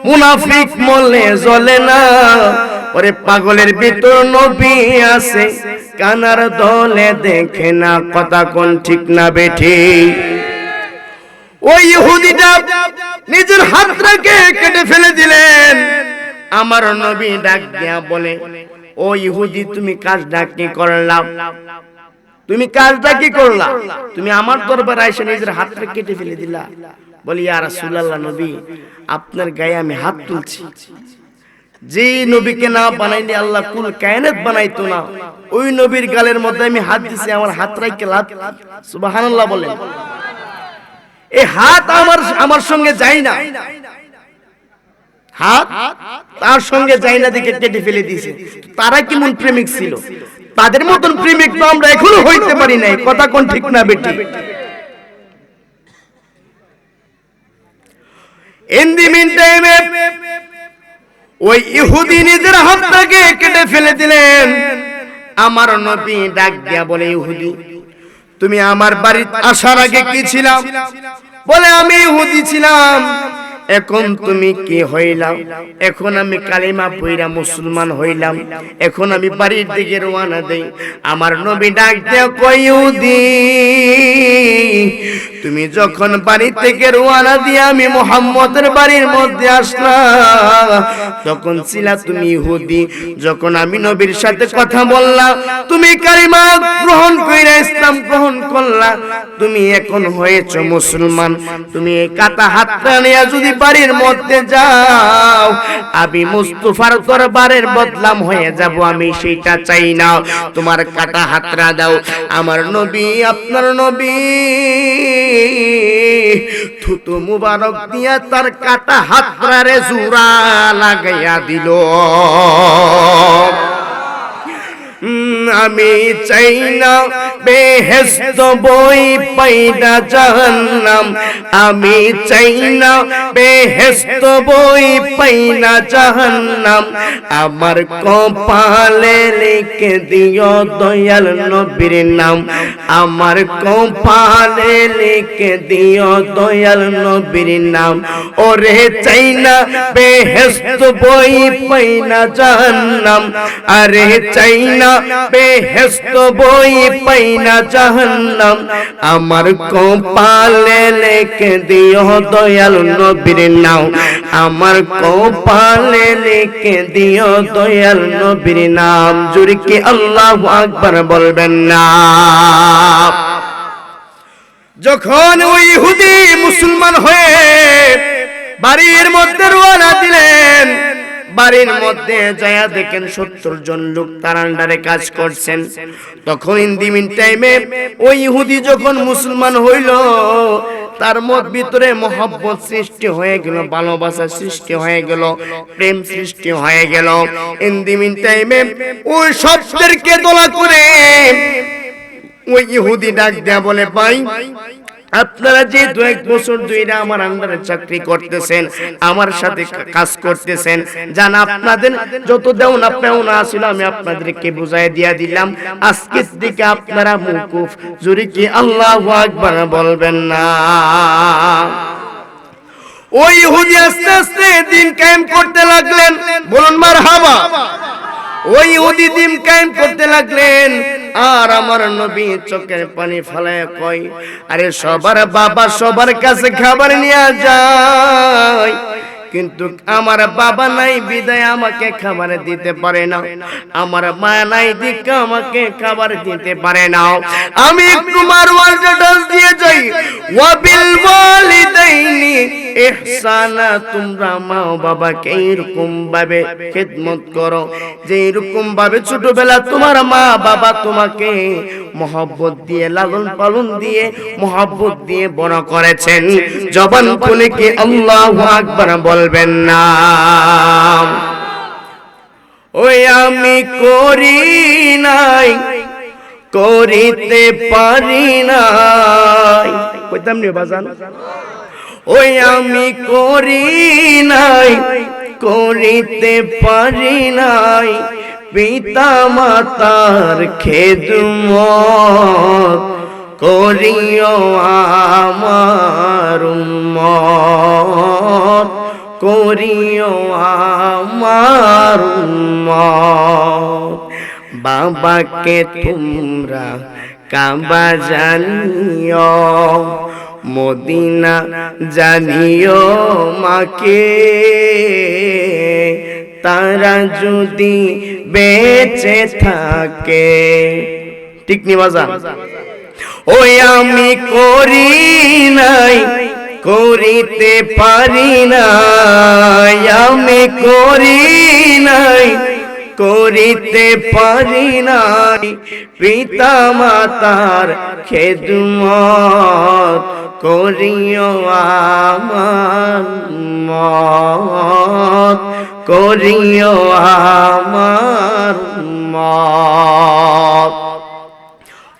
Speaker 1: মুনাফিক মরলে জ্বলে না। ওরে পাগলের ভিতর নবী আছে, কানার দলে দেখে না। কথা কোন ঠিক না বেঠি? ওই ইহুদিটা নিজের হাতটাকে কেটে ফেলে দিলেন। আমার নবী ডাক দিয়া বলে, ও ইহুদি, তুমি কাজটা কি করলা? তুমি কাজটা কি করলা? তুমি আমার দরবারে এসে নিজের হাতটা কেটে ফেলে দিলা। বলি, ইয়া রাসূলুল্লাহ, নবী আপনার গায়ে আমি হাত তুলছি। যে নবীকে না বানাইলে আল্লাহ কুল কায়নাত বানাইতো না, ওই নবীর গালের মধ্যে আমি হাত দিছি, আমার হাত রাইকে লাভ। সুবহানাল্লাহ বলেন। এই হাত আমার সঙ্গে যায় না, হাত তার সঙ্গে যায় না দেখে কেটে ফেলে দিয়েছে। তারা কেমন প্রেমিক ছিল? তাদের মতন প্রেমিক তো আমরা এখনো হইতে পারি নাই। কথা কোন ঠিক না বেটি? ইন দি মিন টাইমে ওই ইহুদি নিজের হাতটাকে কেটে ফেলে দিলেন। আমার নবী ডাক দিয়া বলে, ইহুদি, তুমি আমার বাড়িতে আসার আগে কি ছিলাম? বলে, আমি ইহুদি ছিলাম। এখন তুমি কি হইলাম? এখন আমি কালিমা পড়া মুসলমান হইলাম। এখন আমি বাড়ির দিকে রওনা দেই। আমার নবী ডাক দিয়া কই, ইহুদি, তুমি যখন বাড়ি থেকে রওনা দিয়ে আমি মুহাম্মদের বাড়ির মধ্যে আসলাম, তখন ছিলা তুমি ইহুদি। যখন আমি নবীর সাথে কথা বললাম, তুমি কালিমা গ্রহণ কইরা ইসলাম গ্রহণ করলা, তুমি এখন হয়েছো মুসলমান। তুমি এই কাটা হাতটা নিয়ে যদি বাড়ির মধ্যে যাও, আমি মুস্তাফার দরবারের বদলাম হয়ে যাব। আমি সেটা চাই না। তোমার কাটা হাতটা দাও। আমার নবী, আপনার নবী থুতু মুবারক দিয়া তার কাটা হাতটারে জোড়া লাগাইয়া দিল। আমি চাই না বেহেশত বই পাইনা জাহান্নাম, আমি চাই না বেহেশত বই পাইনা জাহান্নাম। আমার কপালে লিখে দিও দয়াল নবীর নাম, আমার কপালে লিখে দিও দয়াল নবীর নাম। ওরে চাই না বেহেশত বই পাইনা জাহান্নাম, আরে চাই না বেহেশত বই পাইনা জাহান্নাম। আমার কপালে লিখে দিও দয়াল নবীর নাম, আমার কপালে লিখে দিও দয়াল নবীর নাম। জোরে কি আল্লাহু আকবার বলবেন না? যখন ওই ইহুদি মুসলমান হয়ে বাড়ির মধ্যে রওনা দিলেন, বাড়ির মধ্যে যায়া দেখেন 70 জন লোক তার আন্ডারে কাজ করছেন। তখন ইন দি মিন টাইমে ওই ইহুদি যখন মুসলমান হইল, তার মত ভিতরে মহব্বত সৃষ্টি হয়ে গেল, ভালোবাসা সৃষ্টি হয়ে গেল, প্রেম সৃষ্টি হয়ে গেল। ইন দি মিন টাইমে ওই সবদেরকে দোলা করে ওই ইহুদি ডাক দেয়া বলে, ভাই আপনারা যে 2-1 বছর ধরে আমার আন্ডারে চাকরি করতেছেন, আমার সাথে কাজ করতেছেন, জান আপনাদের যত দেওনা পেওনা ছিল আমি আপনাদেরকে বুঝাই দিয়া দিলাম। আজকের দিকে আপনারা মুকুফ, জোরে কি আল্লাহু আকবার বলবেন না? ওই ইহুদি আস্তে আস্তে দিন কায়েম করতে লাগলেন, বলুন মারহাবা। ওই ইহুদি দিন কায়েম করতে লাগলেন, আর আমার নবী চোখের পানি ফেলায় কয়, আরে সবার বাবা সবার কাছে খাবার নিয়ে যায়, কিন্তু আমার বাবা নাই বিদায় আমাকে খাবার দিতে পারে না, আমার মা নাই দিকে আমাকে খাবার দিতে পারে না। আমি একটু মারওয়াজটা দিয়ে যাই, ওয়াবিল ওয়ালিদাইনি ইহসানা, তোমরা মা বাবাকে এরকম ভাবে খেদমত করো যে এরকম ভাবে ছোটবেলা তোমার মা বাবা তোমাকে মহব্বত দিয়ে লালন পালন দিয়ে মহব্বত দিয়ে বড় করেছেন। জবান খুলে কি আল্লাহু আকবার বলবেন না? ওই আমি করি নাই, করিতে পারি নাই, কইতাম নি বাজান, ওই আমি করি নাই, করিতে পারি নাই, পিতা মাতার খেদমত করিও আমার উম্মত, করিও আমার উম্মত। বাবাকে তোমরা কাবা জানিও, মদিনা জানিও মাকে, তারা যদি বেঁচে থাকে। ঠিক নি বাজান? ওই আমি করি নাই, করিতে পারি নাই, আমি করি নাই, করিতে পারি নাই, পিতা মাতার খেদমত করিও আমার উম্মত, করিও আমার উম্মত।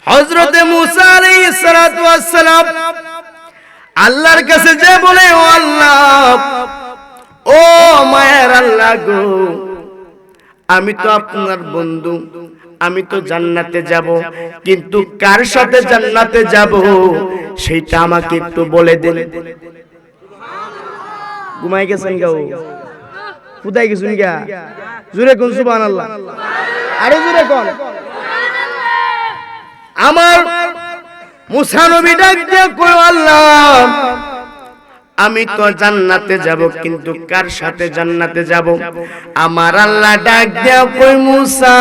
Speaker 1: হযরতে মুসা আলাইহিস সালাতু ওয়াস সালাম আল্লাহর কাছে যে বলে, ও আল্লাহ, ও মায়ের আল্লাহ গো, আমি তো আপনার বন্ধু, আমি তো জান্নাতে যাব, কিন্তু কার সাথে জান্নাতে যাব সেটা আমাকে একটু বলে দেন। ঘুমাই গেছেন গাও, কোথায় গেছেন গা? জোরে কোন সুবহানাল্লাহ, আরো জোরে কোন। আমার মুসা নবী ডাক দিয়ে কয়, আল্লাহ আমি তো জান্নাতে যাব, কিন্তু কার সাথে জান্নাতে যাব? আমার আল্লাহ ডাক দিয়া কই, মুসা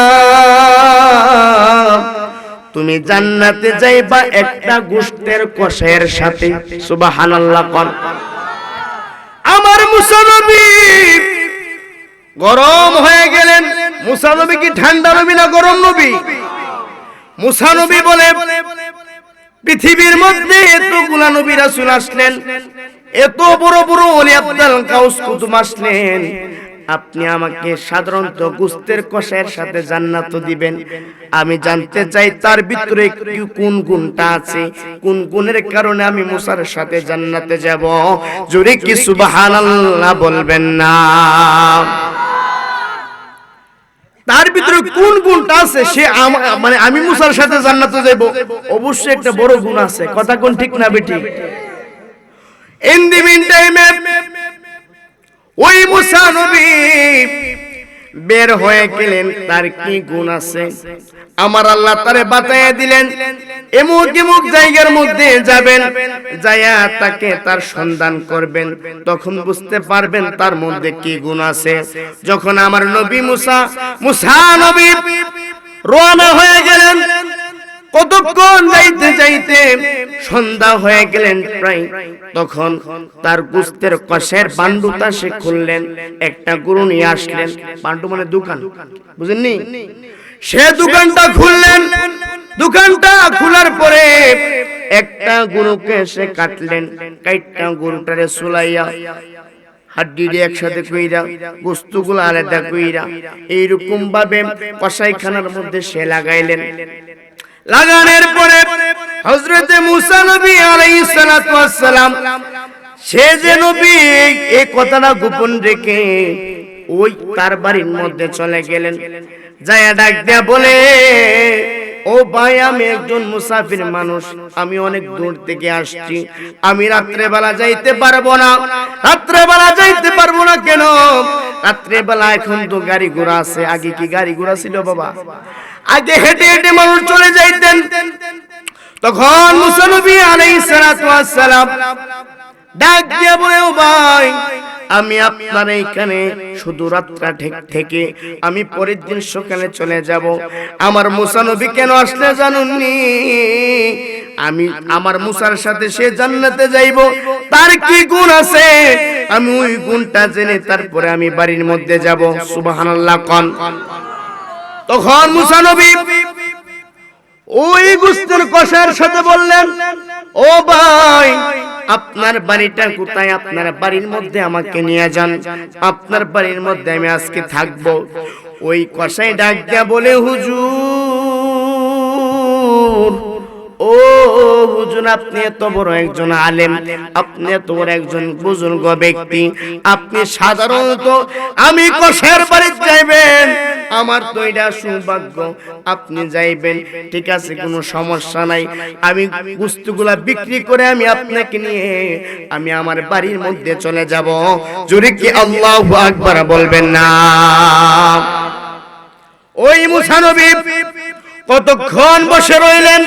Speaker 1: তুমি জান্নাতে যাইবা একটা গোশতের কষায়ের সাথে। সুবহানাল্লাহ কোন। আমার মুসা নবী গরম হয়ে গেলেন। মুসা নবী কি ঠান্ডা নবী না গরম নবী? মুসা নবী বলে, পৃথিবীর মধ্যে এতগুলা নবী রাসূল আসলেন, এত বড় বড় ওলি আব্দুল কাউস কুতুব আসলেন, আপনি আমাকে সাধারণত গোশতের কষায়ের সাথে জান্নাত দিবেন। আমি জানতে চাই তার ভিতরে কোন গুণটা আছে, কোন গুণের কারণে আমি মুসার সাথে জান্নাতে যাব। জোরে কি সুবহানাল্লাহ বলবেন না? তার ভিতরে কোন গুণটা আছে সে মানে আমি মুসার সাথে জান্নাতে যাব, অবশ্যই একটা বড় গুণ আছে। কথা কোন ঠিক না বেটি? ইন দি মিন টাইমে ওই মুসা নবী বের হয়ে গেলেন, তার কি গুণ আছে আমার আল্লাহ তারে বাতায়া দিলেন। এমুক এমুক জায়গার মধ্যে যাবেন, যায়া তাকে তার সন্ধান করবেন, তখন বুঝতে পারবেন তার মধ্যে কি গুণ আছে। যখন আমার নবী মুসা নবী রওনা হয়ে গেলেন, কতক্ষণ যাইতে যাইতে সন্ধ্যা হয়ে গেলেন প্রায়, তখন তার গোশতের কষের বান্ডুটা সে খুললেন, একটা গরু নিয়ে আসলেন। বান্ডু মানে দোকান, বুঝেননি? সে দোকানটা খুললেন, দোকানটা খোলার পরে একটা গরুকে সে কাটলেন, কাইটটা গরুটারে সুলাইয়া হাড্ডি দিয়ে একসাথে কইরা গোশতগুলো আলাদা কইরা এইরকম ভাবে কসাইখানার মধ্যে সে লাগাইলেন। লাগানোর পরে হযরতে মুসা নবী আলাইহিস সালাতু ওয়াস সালাম সে যে নবী এই কথাটা গোপন রেখে ওই তার বাড়ির মধ্যে চলে গেলেন। যায়া ডাক দিয়া বলে, ও ভাই, আমি একজন মুসাফির মানুষ, আমি অনেক দূর থেকে আসছি, আমি রাত্রে বেলা যাইতে পারবো না। রাত্রে বেলা যাইতে পারবো না কেন? রাত্রে বেলা এখন তো গাড়ি ঘোড়া আছে, আগে কি গাড়ি ঘোড়া ছিল বাবা? আগে হেঁটে হেঁটে মানুষ চলে যাইতেন। তখন মুসা নবী আলাইহিস সালাতু ওয়াস সালাম ডাক দিয়ে বলে, ও ভাই, আমি আপনার এইখানে শুধু রাতটা থেকে আমি পরের দিন সকালে চলে যাব। আমার মুসা নবী কেন আসলে জানুননি? আমি আমার মুসার সাথে সে জান্নাতে যাইব, তার কি গুণ আছে আমি ওই গুণটা জেনে তারপরে আমি বাড়ির মধ্যে যাব। সুবহানাল্লাহ কোন। তখন মুসা নবী ওই গোস্তের কষার সাথে বললেন, ও ভাই, আপনার বাড়িটা কোথায়? আপনার বাড়ির মধ্যে আমাকে নিয়ে যান, আপনার বাড়ির মধ্যে আমি আজকে থাকবো। ওই কষাই ডাক দিয়া বলে, হুজুর, ও হুজুর, আপনি এত বড় একজন আলেম, আপনি এত বড় একজন বুজুর্গ ব্যক্তি, আপনি সাধারণত আমি কষাইয়ের বাড়িতে যাইবেন, আমার তো এটা সৌভাগ্য, আপনি যাইবেন, ঠিক আছে, কোনো সমস্যা নাই। আমি বস্তুগুলা বিক্রি করে আমি আপনাকে নিয়ে আমি আমার বাড়ির মধ্যে চলে যাব। জোরে কি আল্লাহু আকবার বলবেন না? ওই মুসা নবী কতক্ষণ বসে রইলেন,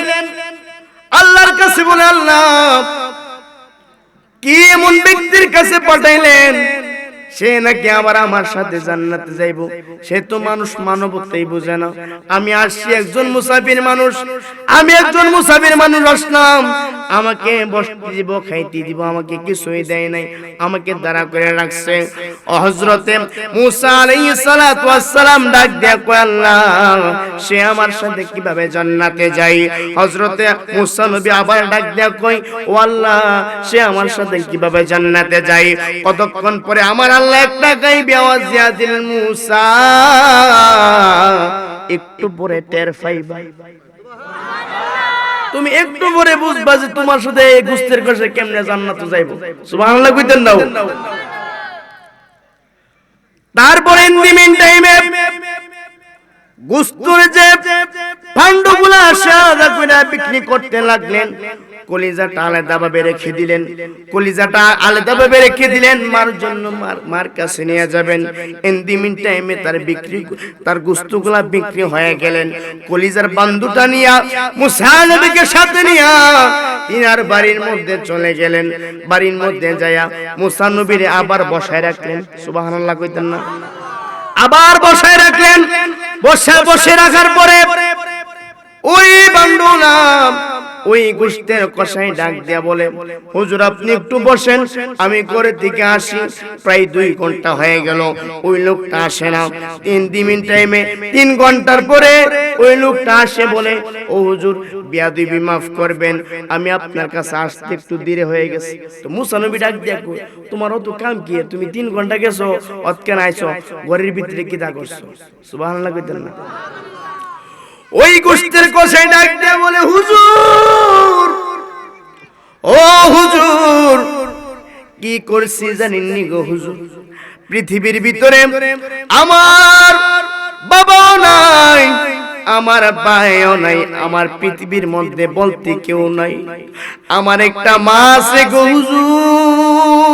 Speaker 1: আল্লাহর কাছে বলে, আল্লাহ, কি এমন ব্যক্তির কাছে পাঠাইলেন সে নাকি আবার আমার সাথে জান্নাতে যাইব? সে তো মানুষ, মানবতাই বুঝে না। আমি আসছি একজন মুসাফির মানুষ, আমি একজন মুসাফির মানুষ আসলাম, আমাকে বসতে দিব, খাইতে দিব, আমাকে কিছুই দেয় নাই, আমাকে দাঁড়া করে রাখছে। হযরতে মুসা আলাইহিস সালাতু ওয়াস সালাম ডাক দিয়া কয়, আল্লাহ, সে আমার সাথে কিভাবে জান্নাতে যায়? হযরতে মুসা নবী আবার ডাক দিয়া কয়, ও আল্লাহ, সে আমার সাথে কিভাবে জান্নাতে যায়? কতক্ষণ পরে আমার আল্লাহ একটা গাইবে আওয়াজ দিয়া দিলেন, মুসা, একটু পরে টের পাইবা, তুমি একটু পরে বুঝবা যে তোমার সাথে এই গোস্তের কষে কেমনে জান্নাতে যাইবো। সুবহানাল্লাহ কইতেন দাও। তারপরে ইন্দিমিন টাইমে গোস্তের যে পান্ডুগুলা সাদা কইরা বিক্রি করতে লাগলেন। কলিজাটা আলাদাভাবে রেখে দিলেন, কলিজাটা আলাদাভাবে রেখে দিলেন, মার জন্য মার কাছে নিয়ে যাবেন। ইন্দিমিন টাইমে তার গোস্তগুলা বিক্রি হয়ে গেলেন। কলিজার বান্দুটা নিয়া মুসা নবীকে সাথে নিয়া তিনার বাড়ির মধ্যে চলে গেলেন। বাড়ির মধ্যে যায়া মুসা নবীরে আবার বসায় রাখলেন। সুবহানাল্লাহ কইতেন না? আবার বসায় রাখলেন। বসে রাখার পরে ওই বান্দুলা ওই গোস্তের কষাই ডাক দিয়া বলে, হুজুর, আপনি একটু বসেন, আমি করে দিকে আসি। প্রায় 2 ঘন্টা হয়ে গেল, ওই লোকটা আসে না। 3 টাইমে 3 ঘন্টার পরে ওই লোকটা আসে, বলে, ও হুজুর, বিয়াদবি মাফ করবেন, আমি আপনার কাছে আসতে একটু দেরি হয়ে গেছে। তো মুসা নবী ডাক দিয়া কই, তোমার অত কাম কি? তুমি 3 ঘন্টা গেছো, অতকেন আইছো, ঘরের ভিতরে কি দা করছো? সুবহানাল্লাহ কইতেন না? ওই গোস্তের কষাই ডাক দিয়ে বলে, হুজুর, ও হুজুর, কি করছি জানেননি গো হুজুর? পৃথিবীর ভিতরে আমার বাবাও নাই, আমার ভাইও নাই, আমার পৃথিবীর মধ্যে বলতে কেউ নাই। আমার একটা মা আছে গো হুজুর,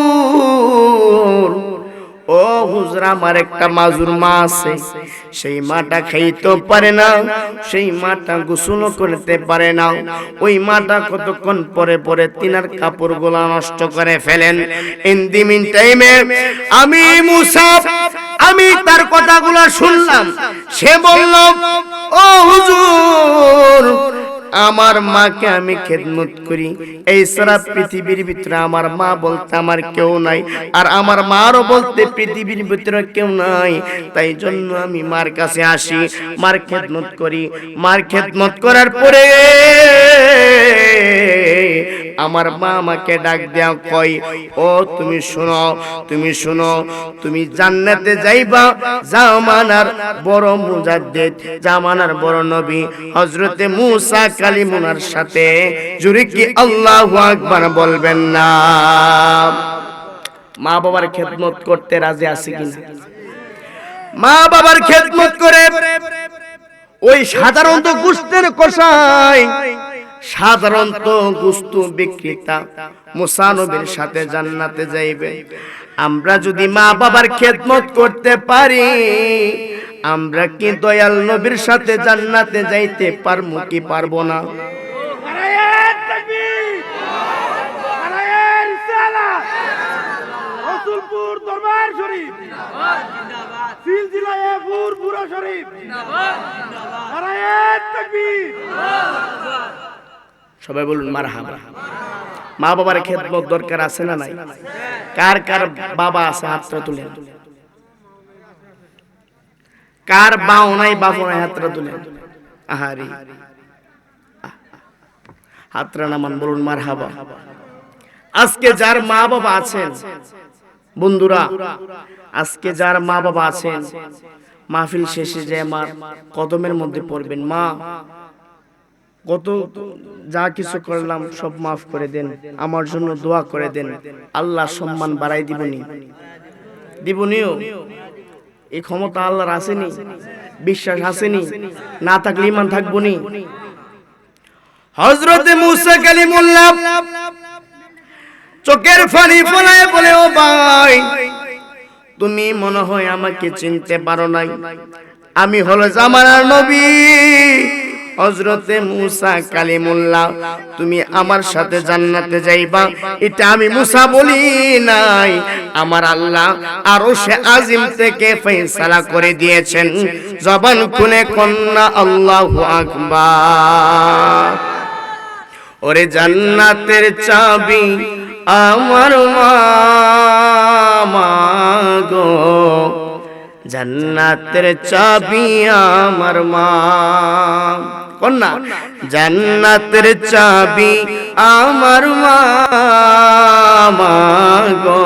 Speaker 1: ও হুজুর, আমার একটা মাজুর মা আছে। সেই মাটা খাইতে পারে না, সেই মাটা গোসল করতে পারে না। ওই মাটা কতক্ষণ পরে পরে তিনার কাপড়গুলো নষ্ট করে ফেলেন। ইন্দিমিন টাইমে আমি মুসা, আমি তার কথাগুলো শুনলাম। সে বলল, ও হুজুর, আমার মাকে আমি খেদমত করি, এই সারা পৃথিবীর ভিতরে আমার মা বলতে আমার কেউ নাই, আর আমার মারও বলতে পৃথিবীর ভিতরে কেউ নাই। তাই জন্য আমি মার কাছে আসি, মার খেদমত করি। মার খেদমত করার পরে আমার মা আমাকে ডাক দেয়া কয়, ও তুমি শোনো, তুমি শোনো, তুমি জান্নাতে যাইবা জামানার বড় মুজাদ্দিদ, জামানার বড় নবী হযরতে মূসা কালিমুল্লাহর সাথে। জোরে কি আল্লাহু আকবার বলবেন না? মা বাবার খেদমত করতে রাজি আছি কিনা? মা বাবার খেদমত করে ওই সাধারণত গোশতের কষাই, সাধারণত গোশত বিক্রেতা মূসা নবীর সাথে জান্নাতে যাইবে। আমরা যদি মা বাবার খেদমত করতে পারি, আমরা কি দয়াল নবীর সাথে জান্নাতে যাইতে পারবো কি পারবো না?
Speaker 2: রসুলপুর দরবার শরীফ জিন্দাবাদ, সিলসিলায়ে ফুরফুরা শরীফ জিন্দাবাদ, নারায়ে তাকবীর।
Speaker 1: সবাই বলুন মারহাবা। মা বাবার খেদমত দরকার আছে না নাই? কার কার বাবা আছে হাতটা তুলেন। কার বাও নাই বাবু নাই হাতটা তুলেন। আহারি হাতটা নামান, বলুন মারহাবা। আজকে যার মা বাবা আছেন বন্ধুরা, আজকে যার মা বাবা আছেন, মাহফিল শেষে যে আমার কদমের মধ্যে পড়বেন, মা কত যা কিছু করলাম সব মাফ করে দেন, আমার জন্য দোয়া করে দেন, আল্লাহ সম্মান বাড়াই দিবনি, দিবনিও। এই ক্ষমতা আল্লাহর আসেনি, বিশ্বাস আসেনি, না থাকলে ঈমান থাকবনি। হযরতে মূসা কালিমুল্লাহ চোখের পানি ফেলায় বলে, ও ভাই, তুমি মনে হয় আমাকে চিনতে পারো নাই, আমি হলো জামানার নবী হযরতে মূসা কালিমুল্লাহ। তুমি আমার সাথে জান্নাতে যাইবা, এটা আমি মূসা বলি নাই, আমার আল্লাহ আরশে আজিম থেকে ফয়সালা করে দিয়েছেন। জবান খুলে কন্না আল্লাহু আকবার। ওরে জান্নাতের চাবি আমার মা গো, জান্নাতের চাবি আমার মা। কন্যা, জান্নাতের চাবি আমার মা গো,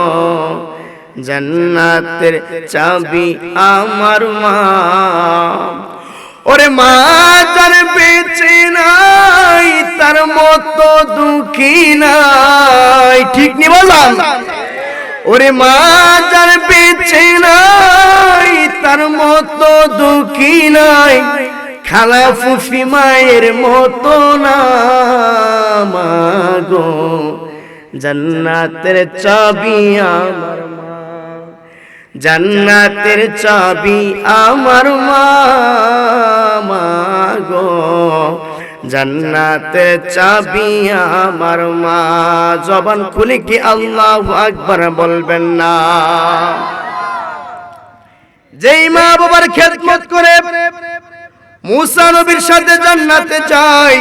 Speaker 1: জান্নাতের চাবি আমার মা। ওরে মা যার বেঁচে নাই তার মতো দুঃখী নাই, ঠিক নি বললাম? ওরে মা যার বেঁচে নাই তার মতো দুঃখী নাই, খালা ফুফি মায়ের মতো না মা গো, জান্নাতের চাবি আমার মা, জান্নাতের চাবি আমার মা গো, জান্নাতের চাবি আমার মা। জবান খুলে কি আল্লাহু আকবার বলবেন না? যেই মা বাবার খেদমত করে মূসা নবীর সাথে জান্নাতে যায়,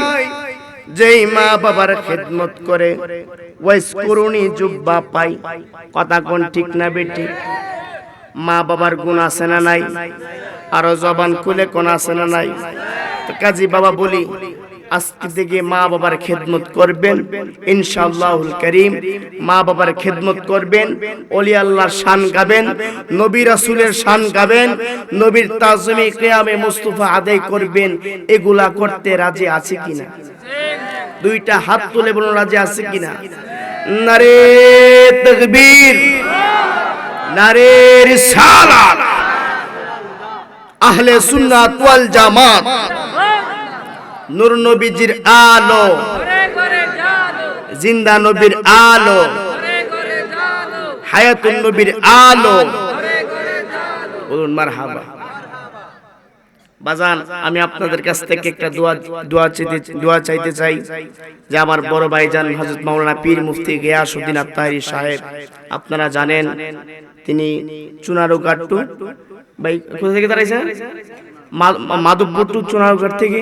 Speaker 1: যেই মা বাবার খেদমত করে ওয়াইস করুনি জুব্বা পাই। কথা কোন ঠিক না বেটি? মা বাবার গুণ আছে না নাই? আরো জবান খুলে কোন আছে না নাই? তো কাজী বাবা বলি, আজকে থেকে মা বাবার খেদমত করবেন ইনশাআল্লাহুল কারীম। মা বাবার খেদমত করবেন, ওলি আল্লাহর শান গাবেন, নবী রাসূলের শান গাবেন, নবীর তাজমীর কিয়ামে মুস্তাফা আদায় করবেন। এগুলা করতে রাজি আছে কিনা? দুইটা হাত তুলে বলুন রাজি আছে কিনা? নারে তাকবীর, নারে রিসালাত, আহলে সুন্নাত ওয়াল জামাত, নূর নবীজির আলো, জিন্দা নবীর আলো, হায়াতুন নবীর আলো, বলুন মারহাবা। বাজান, আমি আপনাদের কাছ থেকে একটা দোয়া চাইতে চাই যে আমার বড় ভাইজান হযরত মাওলানা পীর মুফতি গিয়াসউদ্দিন আত্তাহিরি সাহেব, আপনারা জানেন তিনি চুনারুঘাট্টু ভাই কোথা থেকে দাঁড়াইছেন? মাধবপুর টু চুনারুঘাট থেকে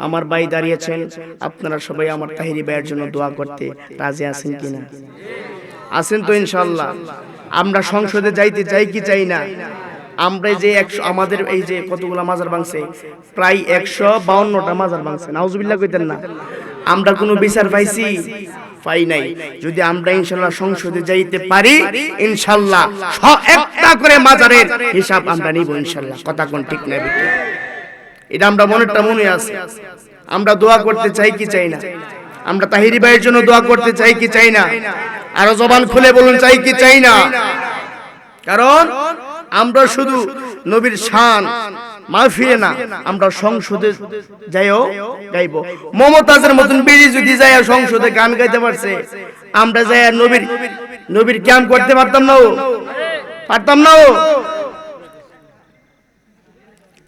Speaker 1: আমার ভাই দাঁড়িয়েছেন। আপনারা সবাই আমার তাহিরি ভাইয়ের জন্য দোয়া করতে রাজি আছেন কিনা? আছেন তো ইনশাআল্লাহ? আমরা সংসদে যাইতে চাই কি চাই না? আমরা যে আমাদের এই যে কতগুলা মাজার ভাঙছে, প্রায় 152টা মাজার ভাঙছে, নাউজুবিল্লাহ কইতেন না? আমরা কোনো বিচার পাইছি? পাই নাই। যদি আমরা ইনশাআল্লাহ সংসদে যাইতে পারি ইনশাআল্লাহ একটা করে মাজারের হিসাব আমরা নিব ইনশাআল্লাহ। কথা কোন ঠিক না বেটি? এটা আমরা মনেরটা মনে আছে। আমরা দোয়া করতে চাই কি চাই না? আমরা তাহিরি ভাইয়ের জন্য দোয়া করতে চাই কি চাই না? আরো জবান খুলে বলুন চাই কি চাই না? কারণ আমরা শুধু নবীর শান মাহফিলে না, আমরা সংসদে যাইও গাইব। মমতাজের মতন বিড়ি যদি যায় সংসদে গান গাইতে পারছে, আমরা যাই নবীর ক্যাম্প করতে পারতাম না? পারতাম না?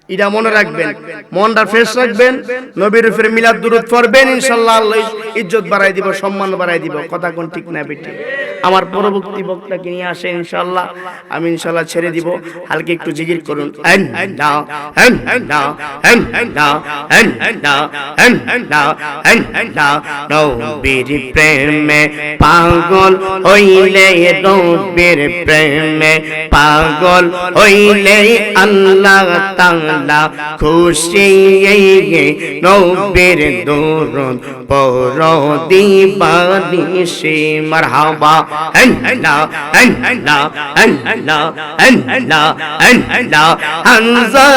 Speaker 1: এটা মনে রাখবেন, মনটা ফ্রেশ রাখবেন, নবীর উপরে মিলাদ দুরূদ পড়বেন, ইনশাআল্লাহ আল্লাহ ইজ্জত বাড়াই দিব, সম্মান বাড়াই দিব। কথা কোন ঠিক না বেটি? আমার পরবর্তী বক্তাকে নিয়ে আসে ইনশাআল্লাহ, আমি ইনশাআল্লাহ ছেড়ে দিব। হালকা একটু জিকির করুন। নবীর প্রেমে পাগল হইলে, নবীর প্রেমে পাগল হইলে আল্লাহ তাআলা খুশি। নবীর দরুদ পড়ো দিবানিশি। মারহাবা হামজা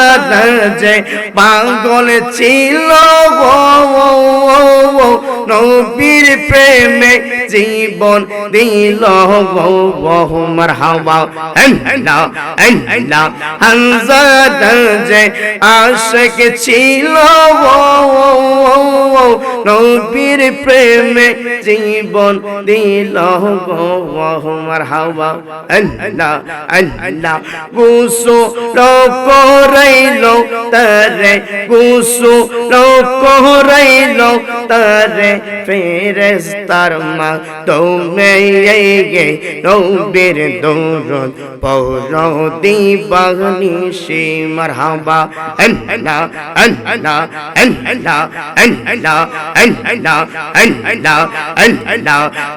Speaker 1: যে পাগল ছিল নবীর প্রেমে জীবন দিল। মারহাবা হামজা যে আশিক ছিল নবীর প্রেমে জীবন দিল। মারহাবা গোসল করাইল তারে, গোসল করাইল তারে ফেরেশতার মাধ্যমে। নবীর দরুদ পড়ো দিবানিশি। মারহাবা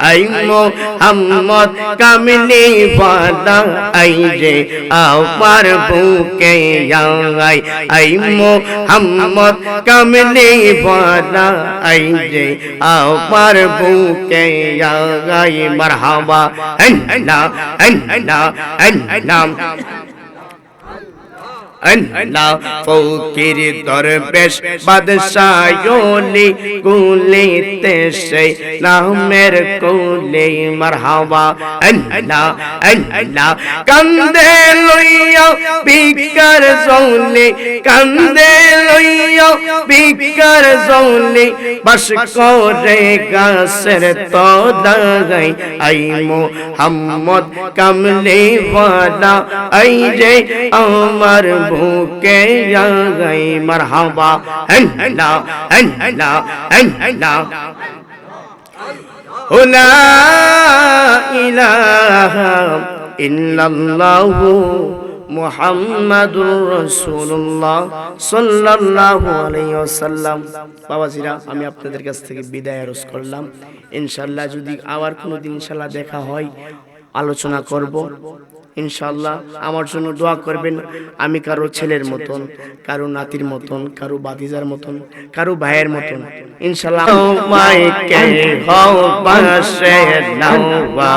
Speaker 1: আই মোহাম্মদ কামলি ওয়ালা আই রে আমার বুকে আই। আই মোহাম্মদ কামলি ওয়ালা আই রে আমার বুকে আই। মারহাবা ফকির দরবেশ বাদশাহলি কুলিতে সেই নামের কুলি। মারহাবা কান্দে লইয়া বিকার জৌলি, কান্দে লইয়া বিকার জৌলি বাস করে গাছের তলায়। আই মোহাম্মদ কামলি ওয়ালা আই রে আমার বুকে আই। মারহাবা লা ইলাহা ইল্লাল্লাহু মুহাম্মাদুর রাসূলুল্লাহ সাল্লাল্লাহু আলাইহি ওয়াসাল্লাম। বাবাজিরা, আমি আপনাদের কাছ থেকে বিদায় আরজ করলাম। ইনশাআল্লাহ যদি আবার কোনোদিন ইনশাআল্লাহ দেখা হয় আলোচনা করব ইনশাআল্লাহ। আমার জন্য দোয়া করবেন। আমি কারো ছেলের মতন, কারো নাতির মতন, কারো বাতিজার মতন, কারো ভাইয়ের মতন ইনশাআল্লাহ। মাইকে হও পাশে নাওবা,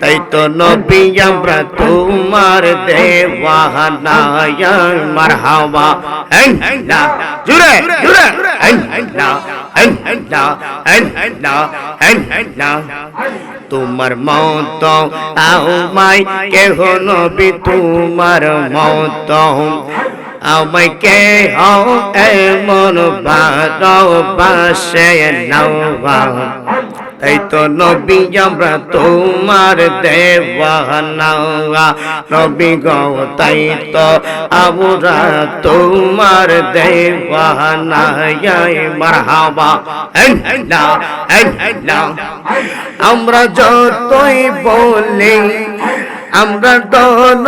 Speaker 1: তাই তো নবী আমরা তোমার দেওয়ানা। মারহাবা জুরে জুরে তোমার মত আমায় কেহ নবী, তোমার মত আমায় কেহ এমন ভালোবাসে নাওবা। তাই তো নবী আমরা তোমার দেওয়ানা। নবী গো তাই তো আমরা তোমার দেওয়ানা। মারহাবা আমরা যতই বলি আমরা দোল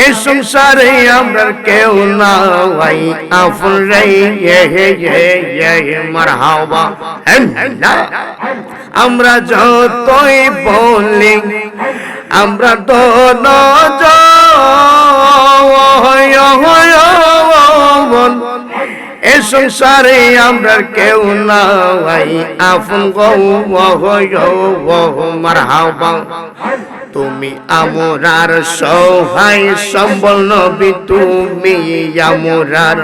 Speaker 1: এ সংসারে আমরা কেউ নাই আফরে। মারহাবা আমরা যতই বলি আমরা দোল এ সংসারে আমরা কেউ নাই আপন গো মারহাবা তুমি আমরার সহায় সম্বল নবী তুমি আমরার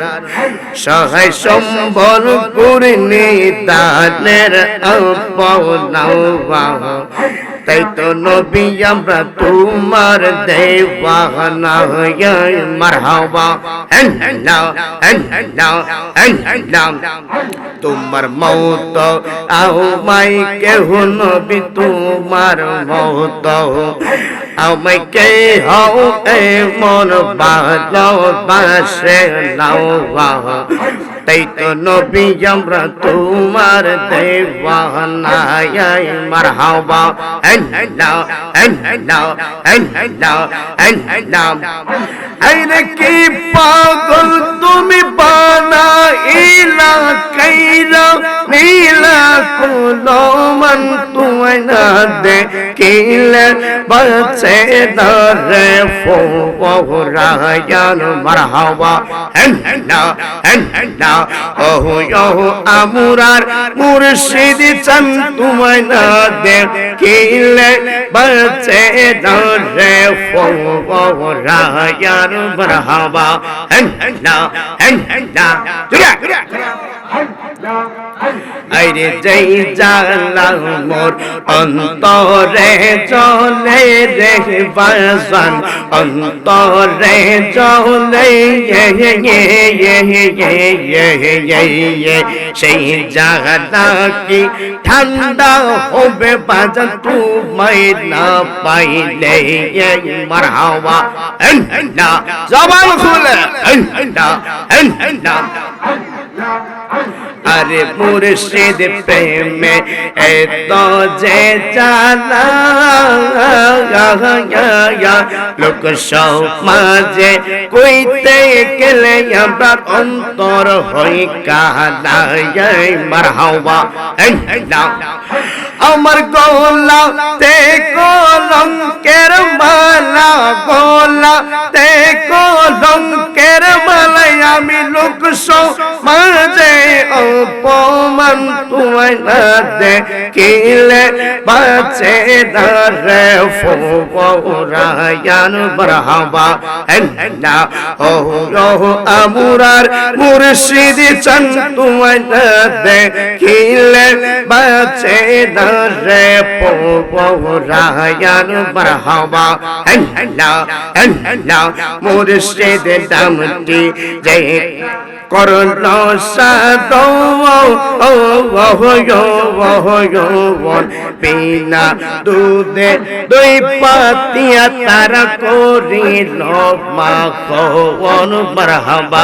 Speaker 1: সহায় সম্বল করনে দানের আপনাওয়া তাই তো নবী আমরা তোমার দেওয়ানা মারহাবা তোমার মৌত আমাই কেহ নবী তোমার মৌত আমাই কে হও এ মন ভালোবাসে নাও তাই তো নবী আমরা তোমার দেওয়ানা মারহাবা আইরে কি পাগল তুমি বানাইলা কাইরা নীলা কোলো মন তুই না দেখিলে বাঁচে ধরে ফোরায়ান মারহাবা ওহো আমরার মুর্শিদ চান তুই না দেখিলে বাঁচে ধরে ফোরায়ান মারহাবা আইরে যেই জালা মোর অন্তরে চলে রে বাজান অন্তরে চলে সেই জায়গাটা কি ঠান্ডা হবে বাজান তুমি না পাইলে মারহাবা জবান খুলে আরে মুর্শিদ প্রেমে এত যে জানা লোক সমাজে কইতে গেলে আমার অন্তর হই কানা মারহাবা আমার গলা তে কলঙ্কের মালা গলা তে কলঙ্কের মালা আমি লোক সমাজে অপমান তুই না দেখিলে বাঁচে না রে ফোরায়ান মারহাবা ওহো আমরার মুর্শিদ চান তুই না দেখিলে বাঁচে না রে ফোরায়ান মারহাবা মুর্শিদ নামটি যে করল সাদো বিনা দুধে দুই পাতিয়া তারা করিল মাখন মারহাবা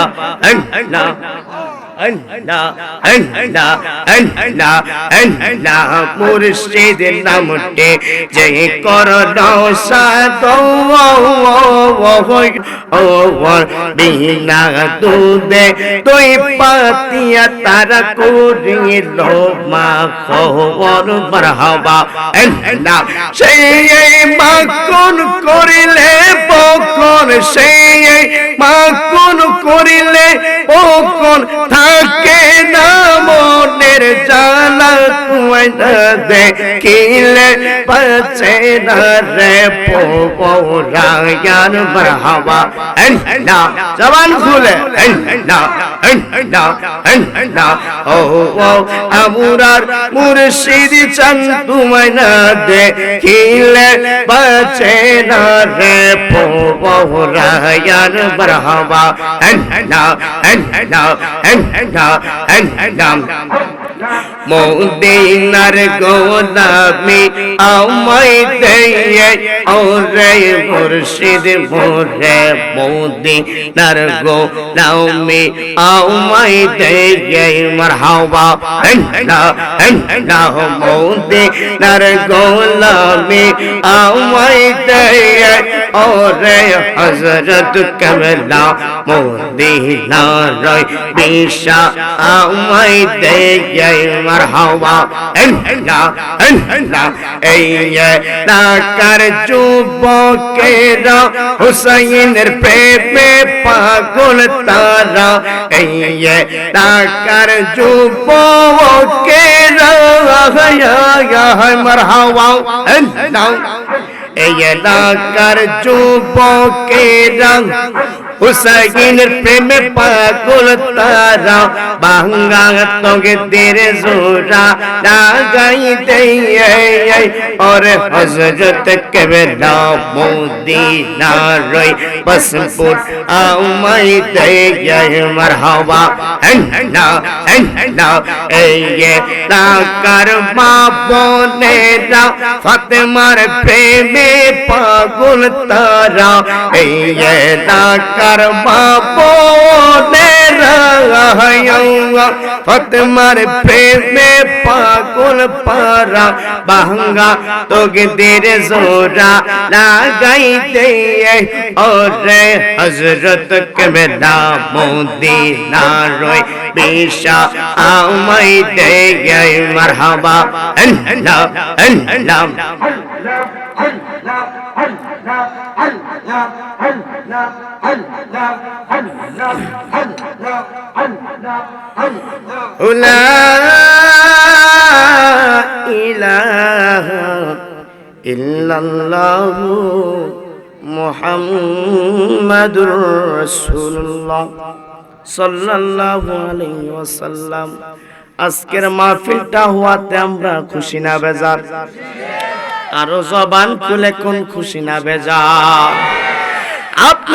Speaker 1: মুর্শিদ নামটি যে করল সাদো বিনা দুধে দুই পাতিয়া তারা করিল মাখন মারহাবা সেই মাখন করিলে বকন সেই মাখন করিলে বকন থাকে না মনের জানা তুই না দেখিলে বাঁচে না রে ফোরায়ান মারহাবা জবান খুলে আমরার মুর্শিদ চান তুই না দেখিলে বাঁচে না রে ফোরায়ান মারহাবা মদিনার গোলামি আমায় দিয়ে ওরে মুর্শিদ মোরে মদিনার গোলামি আমায় দিয়ে মারহাবা মদিনার গোলামি আমায় দিয়ে ওরে হযরত কমলা মদিনার বিশা আমায় দিয়ে মারহাবা এই এলাকার যুবকেরা হুসাইনের প্রেমে পাগল তারা এই এলাকার যুবকেরা মারহাবা এই এলাকার যুবকেরা হুসাইনের প্রেমে পাগল তারা বাঙ্গা তোকে তেরে জোরা লাগাইতে और हजरत केबला मदीना रई बसपुर आमाई दे मरहबा अन्ना ए लाकर बाबनेरा फातिमार प्रेमे पागल तारा ए लाकर बाबनेरा फातिमार प्रेमे पागल पारा बांगा তোকে তেরে জোরা লাগাইতে और हजरत केबला मदीना रई बेशा आमाई दे मरहबा अन्ना لا إله إلا الله محمد رسول الله صلى الله عليه وسلم আজকের মাহফিলটা হওয়াতে আমরা খুশি না বেজার? আরো জবান খুলে কোন খুশি না বেজার? আপনার